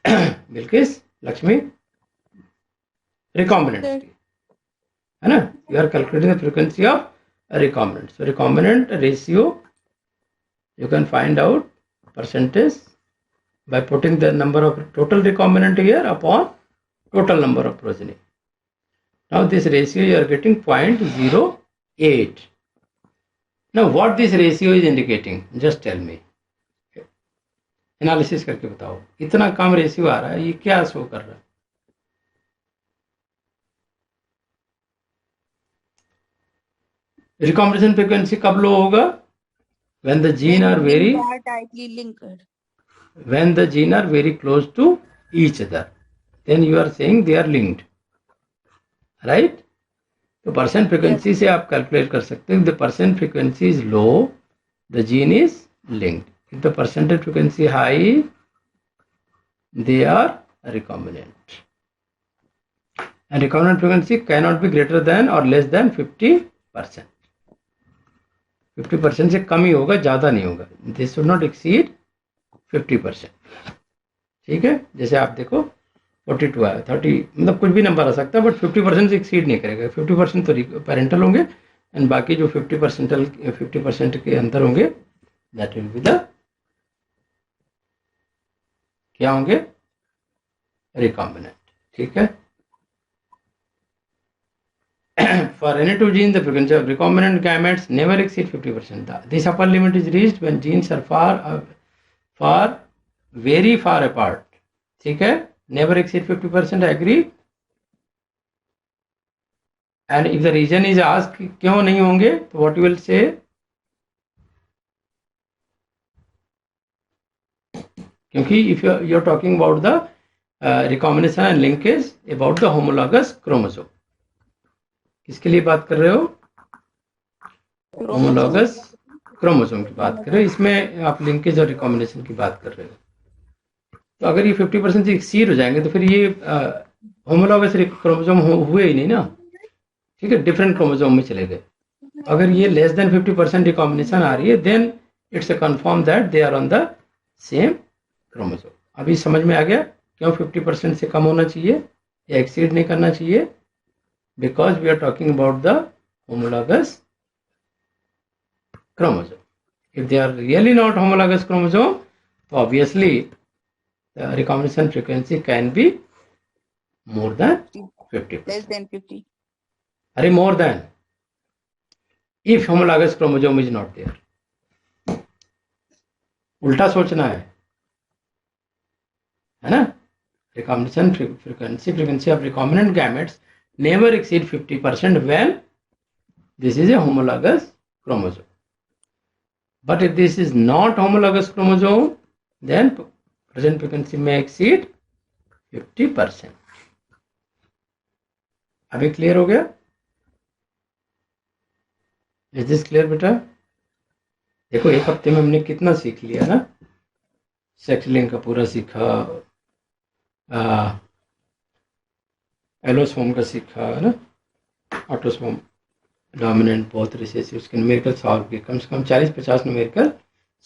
Bilkis, Lakshmi, recombinant की, है ना? You are calculating the frequency of recombinant. So recombinant ratio you can find out percentage by putting the number of total recombinant here upon total number of progeny. Now this ratio you are getting 0.08. Now what this ratio is indicating? Just tell me. Analysis करके बताओ, इतना कम ratio आ रहा है, ये क्या show कर रहा है? रिकॉम्बिनेशन फ्रीक्वेंसी कब लो होगा? when the gene are very
tightly linked.
When the gene are very close to each other, then you are saying they are linked, right? तो परसेंट फ्रीक्वेंसी से आप कैलकुलेट कर सकते हैं. If the percent frequency is low, the gene is linked. If the percentage frequency high, they are recombinant. And recombinant frequency cannot be greater than or less than 50%. 50% से कम ही होगा, ज़्यादा नहीं होगा. This should not exceed 50%. ठीक है, जैसे आप देखो 42 आया, 30 मतलब कुछ भी नंबर आ सकता है, बट 50% से एक्सीड नहीं करेगा. 50% तो पेरेंटल होंगे एंड बाकी जो 50% के अंदर होंगे दैट विल बी द क्या होंगे, रिकॉम्बिनेंट. ठीक है. For any two genes, the frequency of recombinant gametes never exceed 50%. This upper limit is reached when genes are very far apart. ठीक है. Never exceed 50%. I agree. And if the reason is asked क्यों नहीं होंगे, तो what you will say? क्योंकि if you are talking about the recombination and linkage about the homologous chromosome. किसके लिए बात कर रहे हो? होमोलॉगस क्रोमोसोम की बात कर रहे हो. इसमें आप लिंकेज और रिकॉम्बिनेशन की बात कर रहे हो. तो अगर ये 50% से एक्सीड हो जाएंगे तो फिर ये होमोलॉगस क्रोमोसोम हुए ही नहीं ना. ठीक है, डिफरेंट क्रोमोसोम में चले गए. अगर ये लेस देन 50% रिकॉम्बिनेशन आ रही है, then it's a confirm that they are on the same chromosome. अभी समझ में आ गया क्यों 50% से कम होना चाहिए या एक्सीड नहीं करना चाहिए? Because we are talking about the homologous chromosome. If they are really not homologous chromosome, so obviously the recombination frequency can be more than 50%.
Less than 50.
Are more than. If homologous chromosome is not there. उल्टा सोचना है ना? Recombination frequency of recombinant gametes never exceed 50% when this is a homologous chromosome. But if this is not homologous chromosome, then present frequency may exceed 50%. अभी clear हो गया? Is this clear बेटा? देखो एक हफ्ते में हमने कितना सीख लिया ना. सेक्स लिंक का पूरा सीखा, एलोसोम का सीखा है ना, ऑटोसोम डोमिनेंट, बहुत रिसेसिव, उसके न्यूमेरिकल सॉल्व किए, कम से कम 40-50 न्यूमेरिकल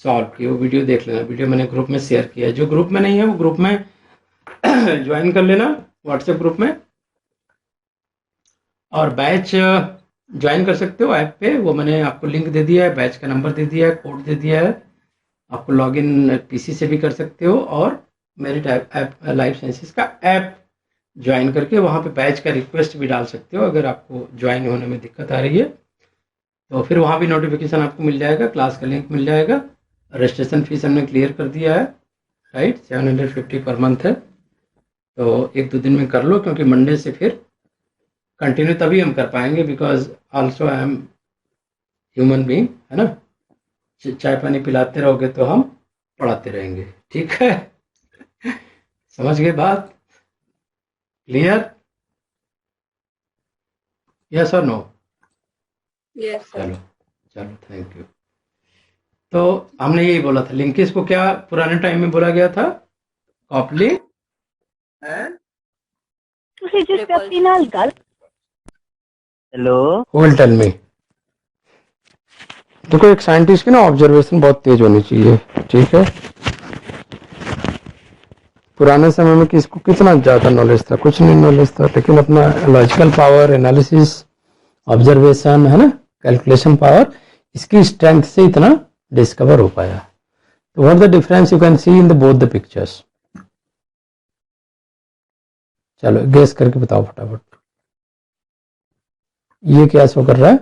सॉल्व किए. वो वीडियो देख लेना. वीडियो मैंने ग्रुप में शेयर किया है. जो ग्रुप में नहीं है वो ग्रुप में ज्वाइन कर लेना, व्हाट्सएप ग्रुप में. और बैच ज्वाइन कर सकते हो ऐप पे. वो मैंने आपको लिंक दे दिया है, बैच का नंबर दे दिया है, कोड दे दिया है. आपको लॉगिन पीसी से भी कर सकते हो और मेरिट ऐप लाइफ साइंसेस का ऐप ज्वाइन करके वहाँ पे बैच का रिक्वेस्ट भी डाल सकते हो. अगर आपको ज्वाइन होने में दिक्कत आ रही है तो फिर वहाँ भी नोटिफिकेशन आपको मिल जाएगा, क्लास का लिंक मिल जाएगा. रजिस्ट्रेशन फीस हमने क्लियर कर दिया है, राइट, 750 पर मंथ है. तो 1-2 दिन में कर लो, क्योंकि मंडे से फिर कंटिन्यू तभी हम कर पाएंगे, because also I am human being, है ना. चाय पानी पिलाते रहोगे तो हम पढ़ाते रहेंगे. ठीक है, समझ गए बात? क्लियर? यस और नो?
Yes sir.
चलो थैंक यू. तो हमने यही बोला था, लिंकेज को क्या पुराने टाइम में बोला गया था? Coupling and
hello,
Who will tell me? देखो एक साइंटिस्ट की ना ऑब्जर्वेशन बहुत तेज होनी चाहिए. ठीक है, पुराने समय में किसको कितना ज्यादा नॉलेज था? कुछ नहीं नॉलेज था, लेकिन अपना लॉजिकल पावर, एनालिसिस, ऑब्जर्वेशन, है ना, कैलकुलेशन पावर, इसकी स्ट्रेंथ से इतना डिस्कवर हो पाया. तो what the difference you can see in the both the pictures. चलो गेस करके बताओ फटाफट. ये क्या शो कर रहा है?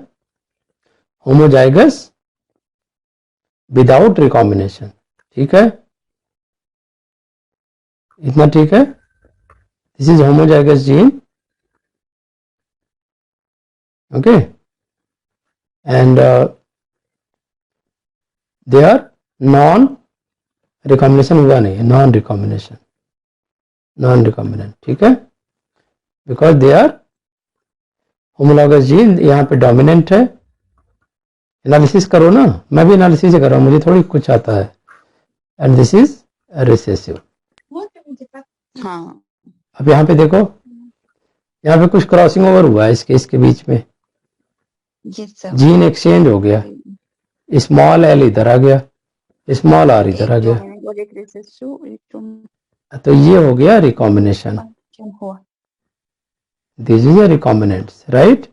Homozygous without recombination. ठीक है, इतना ठीक है. This is homozygous gene, okay, and they are non recombination हुआ नहीं है, नॉन रिकॉम्बिनेशन, नॉन रिकॉम्बिनेंट. ठीक है, because they are homologous gene यहाँ पे डोमिनेंट है. एनालिसिस करो ना, मैं भी एनालिसिस कर रहा हूँ, मुझे थोड़ी कुछ आता है. And this is recessive.
हाँ
अब यहाँ पे देखो, यहाँ पे कुछ क्रॉसिंग ओवर हुआ है इसके बीच में,
यस सर।
जीन एक्सचेंज हो गया, स्मॉल एल इधर आ गया, स्मॉल आर इधर आ गया, तो ये हो गया recombination, this is a recombinants, right.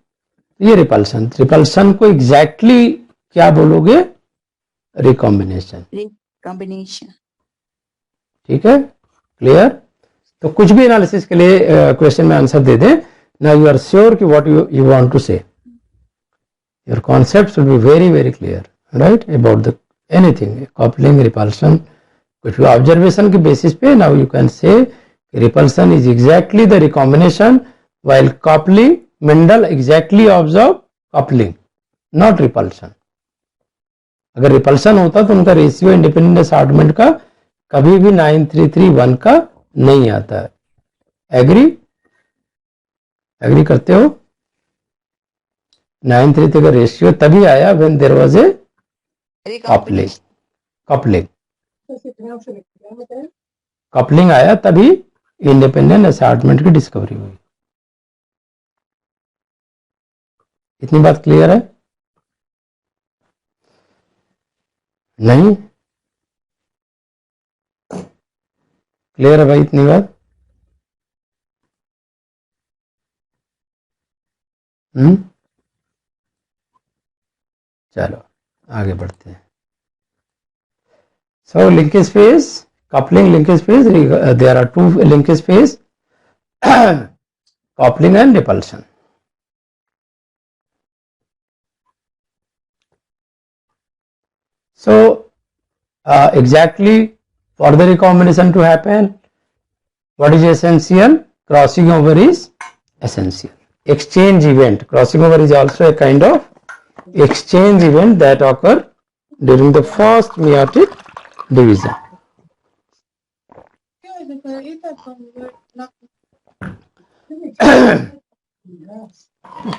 ये रिपल्सन, रिपल्सन को एग्जैक्टली क्या बोलोगे, रिकॉम्बिनेशन,
कॉम्बिनेशन।
ठीक है, क्लियर। तो कुछ भी एनालिसिस के लिए क्वेश्चन में आंसर दे दें, नाउ यू आर श्योर कि व्हाट यू वांट टू से, your concept will be very very clear, right, about the anything, coupling, repulsion, कुछ भी ऑब्जर्वेशन के बेसिस पे now you can say repulsion is exactly the recombination, while coupling, Mendel exactly observe coupling, not repulsion. अगर repulsion होता तो उनका ratio independent assortment का कभी भी 9331 का नहीं आता है। एग्री करते हो? 933 का रेशियो तभी आया when there was a coupling आया, तभी इंडिपेंडेंट असार्टमेंट की डिस्कवरी हुई। इतनी बात क्लियर है? नहीं क्लियर है भाई इतनी बात? चलो आगे बढ़ते हैं। So linkage phase, coupling, linkage phase, there are two linkage phase, coupling and repulsion. So exactly for the recombination to happen, what is essential? Crossing over is essential. Exchange event, crossing over is also a kind of exchange event that occur during the first meiotic division.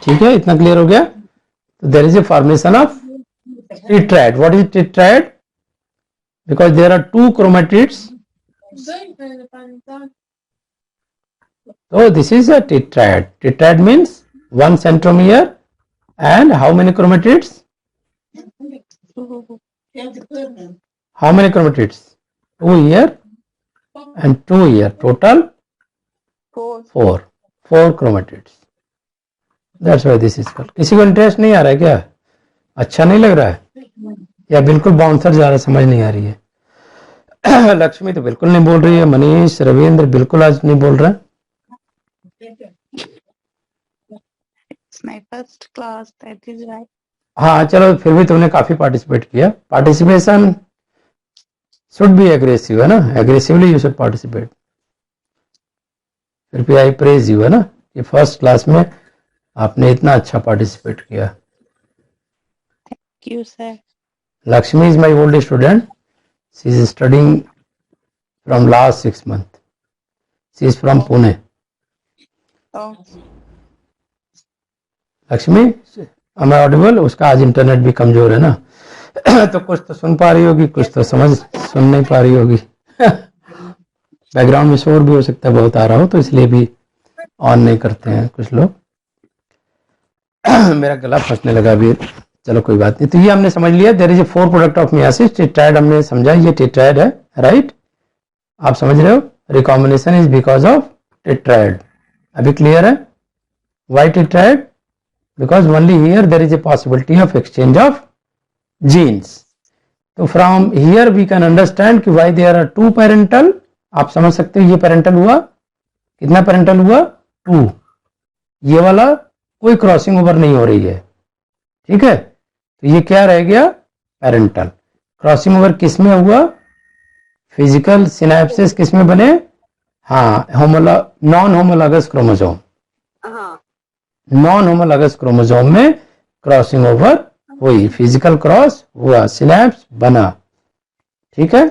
ठीक है, इतना clear हो गया? तो there is a formation of tetrad. What is tetrad? Because there are two chromatids. So this is a tetrad. Tetrad means one centromere and how many chromatids? How many chromatids? 2 here and 2 here. Total 4. 4 chromatids. That's why this is called. किसी को interest नहीं आ रहा है क्या? अच्छा नहीं लग रहा है या बिल्कुल बाउंसर जा रहा है, समझ नहीं आ रही है? लक्ष्मी तो बिल्कुल नहीं बोल रही है, मनीष, रविंद्र बिल्कुल आज नहीं बोल रहा है।
My first class, that is right.
हाँ चलो, फिर भी तुमने काफी पार्टिसिपेट किया। पार्टिसिपेशन शुड बी एग्रेसिव, है ना, एग्रेसिवली यू शुड पार्टिसिपेट। फिर भी आई प्रेज यू, है ना, कि फर्स्ट क्लास में आपने इतना अच्छा पार्टिसिपेट किया।
Thank you, sir.
Lakshmi is my old student. She is studying from last 6 months. She is from Pune.
Oh,
Lakshmi, am I audible? उसका आज इंटरनेट भी कमजोर है ना, तो कुछ तो सुन पा रही होगी, कुछ तो सुन नहीं पा रही होगी। बैकग्राउंड में शोर भी हो सकता है बहुत आ रहा हो, तो इसलिए भी ऑन नहीं करते हैं कुछ लोग। मेरा गला फंसने लगा अभी, चलो कोई बात नहीं। तो ये हमने समझ लिया, there is a 4 product of meiosis, tetrad हमने समझा, ये टेट्राइड है, राइट, आप समझ रहे हो। Recombination is because of tetrad, अभी क्लियर है? Why tetrad? Because only here there is a possibility of exchange of genes. तो from here we can understand कि व्हाई देयर आर 2 पेरेंटल। आप समझ सकते हो, ये पेरेंटल हुआ, कितना पेरेंटल हुआ? 2। ये वाला कोई क्रॉसिंग ओवर नहीं हो रही है, ठीक है, तो ये क्या रह गया? पेरेंटल। क्रॉसिंग ओवर किस में हुआ? फिजिकल सिनेप्सिस किस में बने? हाँ, non homologous chromosome, non homologous chromosome में क्रॉसिंग ओवर हुई, फिजिकल क्रॉस हुआ, सिनेप्स बना, ठीक है,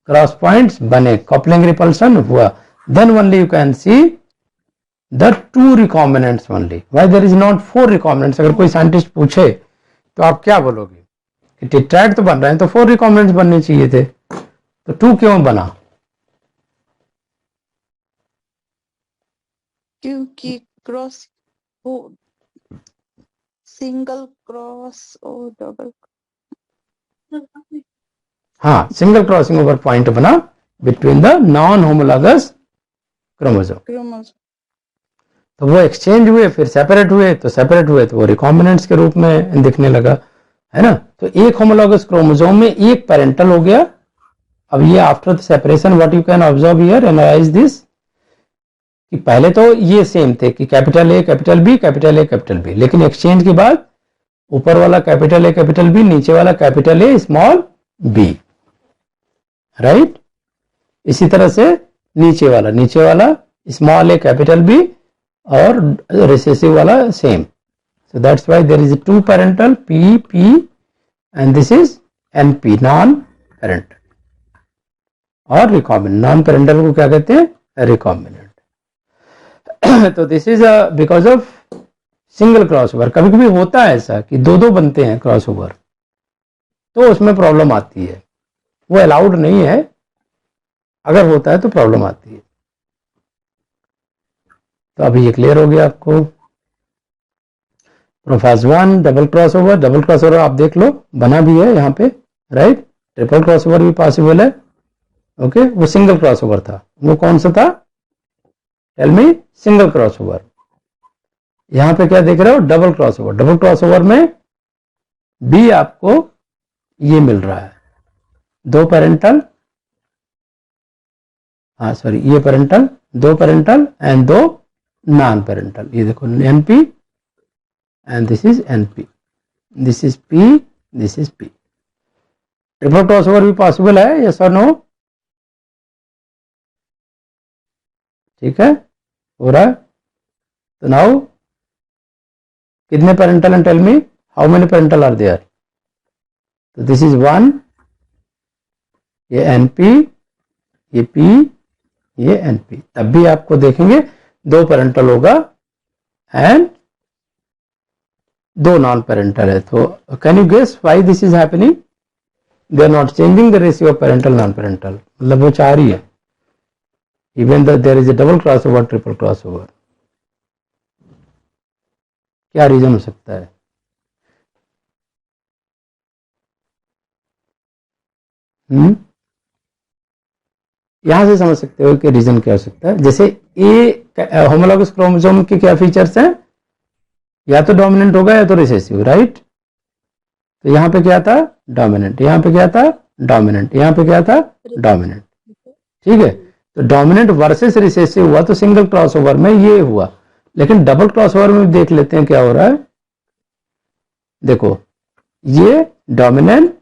क्रॉस पॉइंट्स बने, कपलिंग रिपल्सन हुआ, then only you can see the 2 recombinants only. Why there is not 4 recombinants? अगर कोई साइंटिस्ट पूछे तो आप क्या बोलोगे कि टेट्राइड तो बन रहे हैं तो 4 recombinants बनने चाहिए थे, तो 2 क्यों बना?
क्योंकि क्रॉस हो सिंगल क्रॉस और डबल
हाँ, सिंगल क्रॉसिंग ओवर पॉइंट बना between the non homologous chromosome.
Chromosome.
तो वो एक्सचेंज हुए, फिर सेपरेट हुए, तो सेपरेट हुए तो वो रिकॉम्बिनेंट्स के रूप में दिखने लगा, है ना। तो एक होमोलॉगस क्रोमोसोम में एक पेरेंटल हो गया। अब ये after the separation what you can observe here, analyse this, कि पहले तो ये सेम थे कि capital A capital B capital A capital B, लेकिन एक्सचेंज के बाद ऊपर वाला कैपिटल ए कैपिटल बी, नीचे वाला capital A small B, right. इसी तरह से नीचे वाला स्मॉल ए कैपिटल बी और रिसेसिव वाला same. So that's why there is a two parental P and this is NP non parental और recombinant। नॉन पेरेंटल को क्या कहते हैं, रिकॉम्बिनेंट। तो this is because of single crossover. कभी कभी होता है ऐसा कि दो बनते हैं क्रॉसओवर, तो उसमें प्रॉब्लम आती है, वो अलाउड नहीं है, अगर होता है तो प्रॉब्लम आती है। तो अभी ये क्लियर हो गया आपको। प्रोफेज 1 डबल क्रॉसओवर आप देख लो, बना भी है यहाँ पे, राइट। ट्रिपल क्रॉसओवर भी पॉसिबल है, ओके। वो सिंगल क्रॉसओवर था, वो कौन सा था, टेल मी। Single crossover. यहाँ पे क्या देख रहे हो, डबल क्रॉसओवर में भी आपको ये मिल रहा है, दो पेरेंटल, हाँ सॉरी, ये पेरेंटल, दो पेरेंटल एंड दो नॉन पेरेंटल। ये देखो NP and this is NP, this is P, this is P. Triple crossover भी पॉसिबल है, यस और नो, ठीक है, हो रहा है। तो नाउ कितने parental and tell me how many parental are there. तो दिस इज 1, ये एनपी, ये पी, ये एनपी। तब भी आपको देखेंगे दो पेरेंटल होगा एंड दो नॉन पेरेंटल है। तो can you guess why this is happening, they are not changing the ratio of parental non parental, मतलब वो चाह रही है even that there is a double crossover triple crossover. क्या रीजन हो सकता है, यहां से समझ सकते हो कि रीजन क्या हो सकता है। जैसे ए होमोलॉगस क्रोमोसोम के क्या फीचर्स हैं, या तो डोमिनेंट होगा या तो रिसेसिव, राइट। तो यहां पे क्या था, डोमिनेंट, यहां पे क्या था, डोमिनेंट, यहां पे क्या था, डोमिनेंट, ठीक है। तो डोमिनेंट वर्सेस रिसेसिव हुआ तो सिंगल क्रॉसओवर में ये हुआ, लेकिन डबल क्रॉसओवर में देख लेते हैं क्या हो रहा है। देखो ये डोमिनेंट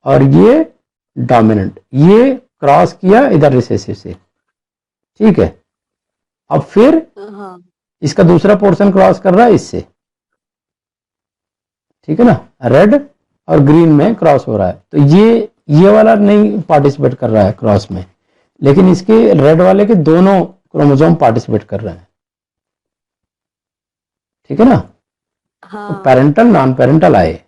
और ये डोमिनेंट, ये क्रॉस किया इधर रिसेसिव से, ठीक है। अब फिर
हाँ
इसका दूसरा पोर्शन क्रॉस कर रहा है इससे, ठीक है ना, रेड और ग्रीन में क्रॉस हो रहा है। तो ये वाला नहीं पार्टिसिपेट कर रहा है क्रॉस में, लेकिन इसके रेड वाले के दोनों क्रोमोसोम पार्टिसिपेट कर रहे हैं, ठीक है ना।
हाँ
तो पेरेंटल नॉन पेरेंटल आए,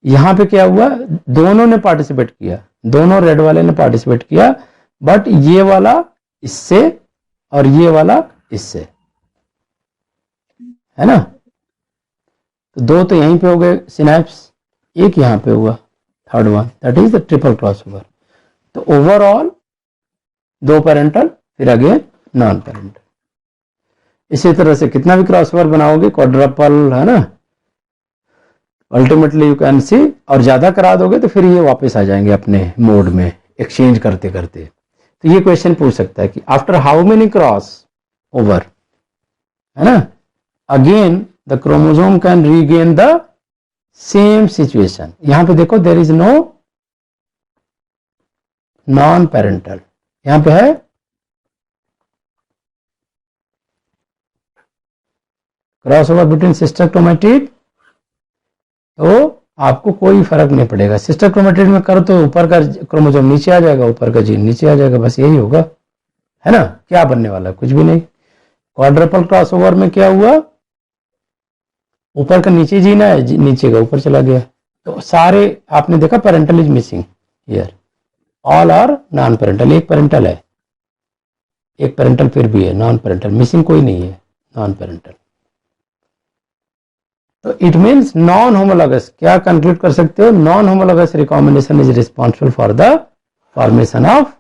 यहां पे क्या हुआ, दोनों ने पार्टिसिपेट किया, दोनों रेड वाले ने पार्टिसिपेट किया, बट ये वाला इससे और ये वाला इससे, है ना। तो दो तो यहीं पे हो गए सिनैप्स, एक यहां पे हुआ, third one, that is the triple crossover. तो ओवरऑल दो पेरेंटल, फिर अगेन नॉन पेरेंटल। इसी तरह से कितना भी क्रॉसओवर बनाओगे, क्वाड्रपल, है ना, अल्टीमेटली यू कैन सी, और ज्यादा करा दोगे तो फिर ये वापस आ जाएंगे अपने मोड में एक्सचेंज करते करते। तो ये क्वेश्चन पूछ सकता है कि after how many cross over, है ना, again the chromosome can regain the same situation. यहां पे देखो there is no non parental, यहां पे है क्रॉसओवर बिटवीन सिस्टर क्रोमेटिड, तो आपको कोई फर्क नहीं पड़ेगा। सिस्टर क्रोमेटिड में करो तो ऊपर का क्रोमोसोम नीचे आ जाएगा, ऊपर का जीन नीचे आ जाएगा, बस यही होगा, है ना। क्या बनने वाला है, कुछ भी नहीं। क्वाड्रपल क्रॉसओवर में क्या हुआ, ऊपर का नीचे जीन है, नीचे का ऊपर चला गया। तो सारे आपने देखा parental is missing here, all are non parental, एक पेरेंटल है, एक पेरेंटल फिर भी है, नॉन पेरेंटल मिसिंग कोई नहीं है, नॉन पेरेंटल। तो इट मीन्स नॉन होमोलॉगस, क्या कंक्लूड कर सकते हो, non homologous recombination is responsible for the formation of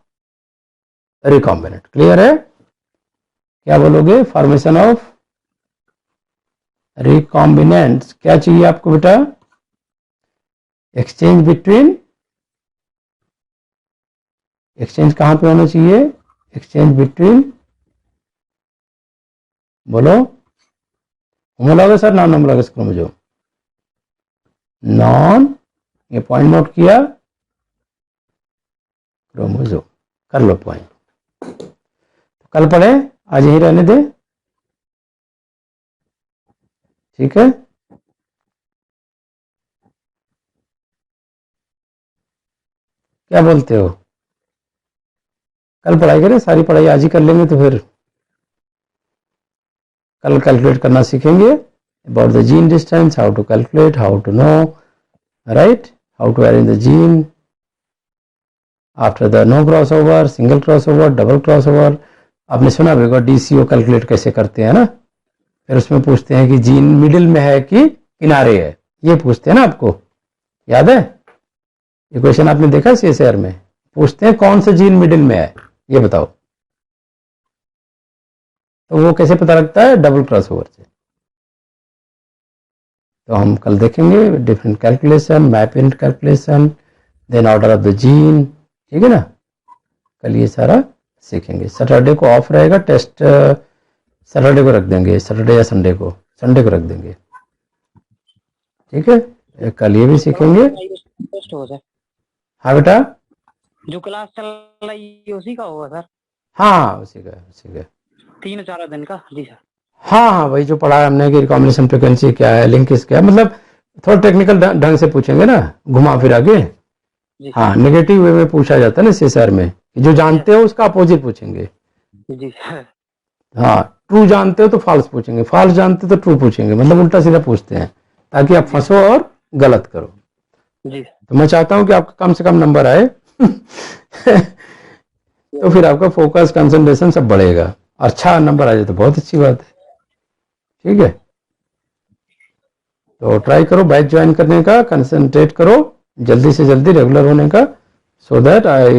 recombinant. Clear है? क्या बोलोगे? फॉर्मेशन ऑफ रिकॉम्बिनेंट्स क्या चाहिए आपको बेटा? एक्सचेंज बिटवीन, एक्सचेंज कहां पे होना चाहिए? एक्सचेंज बिटवीन, बोलो, होमोलॉगस और नॉन होमोलॉगस क्रोमोसोम। नॉन, ये पॉइंट नोट किया, क्रोमोसोम, कर लो पॉइंट। तो कल पढ़े, आज यही रहने दे, ठीक है? क्या बोलते हो? कल पढ़ाई करें, सारी पढ़ाई आज ही कर लेंगे तो फिर कल कैलकुलेट करना सीखेंगे about the gene distance, how to calculate, how to know, right, how to arrange the gene after the no crossover, single crossover, double crossover. आपने सुना होगा डीसीओ कैलकुलेट कैसे करते हैं ना, फिर उसमें पूछते हैं कि जीन मिडिल में है कि किनारे है, ये पूछते हैं ना, आपको याद है? ये क्वेश्चन आपने देखा सीएसआर में, पूछते हैं कौन सा जीन मिडिल में है, ये बताओ। तो वो कैसे पता लगता है? डबल क्रॉसओवर से। तो हम कल देखेंगे different calculation, mapping calculation, then order of the gene, ठीक है ना? कल ये सारा सीखेंगे। सैटरडे को ऑफ रहेगा, टेस्ट सैटरडे को रख देंगे, सैटरडे या संडे को, संडे को रख देंगे, ठीक है? कल ये भी सीखेंगे।
टेस्ट हो सर,
हाँ बेटा,
जो क्लास चल रही है उसी का होगा सर,
हाँ उसी का, उसी का।
3-4 दिन का। जी सर।
हाँ हाँ, वही जो पढ़ा है हमने कि रिकॉम्बिनेशन फ्रिक्वेंसी क्या है, लिंकेज क्या है, मतलब थोड़ा टेक्निकल ढंग से पूछेंगे ना, घुमा फिरा के।
जी
हाँ, नेगेटिव वे में पूछा जाता है ना सीएसआर में, जो जानते हो उसका अपोजिट पूछेंगे।
जी सर।
हाँ, ट्रू जानते हो तो फॉल्स पूछेंगे, फॉल्स जानते हो तो ट्रू पूछेंगे, मतलब उल्टा सीधा पूछते हैं ताकि आप फंसो और गलत करो।
जी
तो मैं चाहता हूं कि आपका कम से कम नंबर आए तो फिर आपका फोकस, कंसंट्रेशन सब बढ़ेगा। अच्छा नंबर आ जाए तो बहुत अच्छी बात है, ठीक है? तो ट्राई करो बैच ज्वाइन करने का, कंसंट्रेट करो जल्दी से जल्दी रेगुलर होने का, सो दैट आई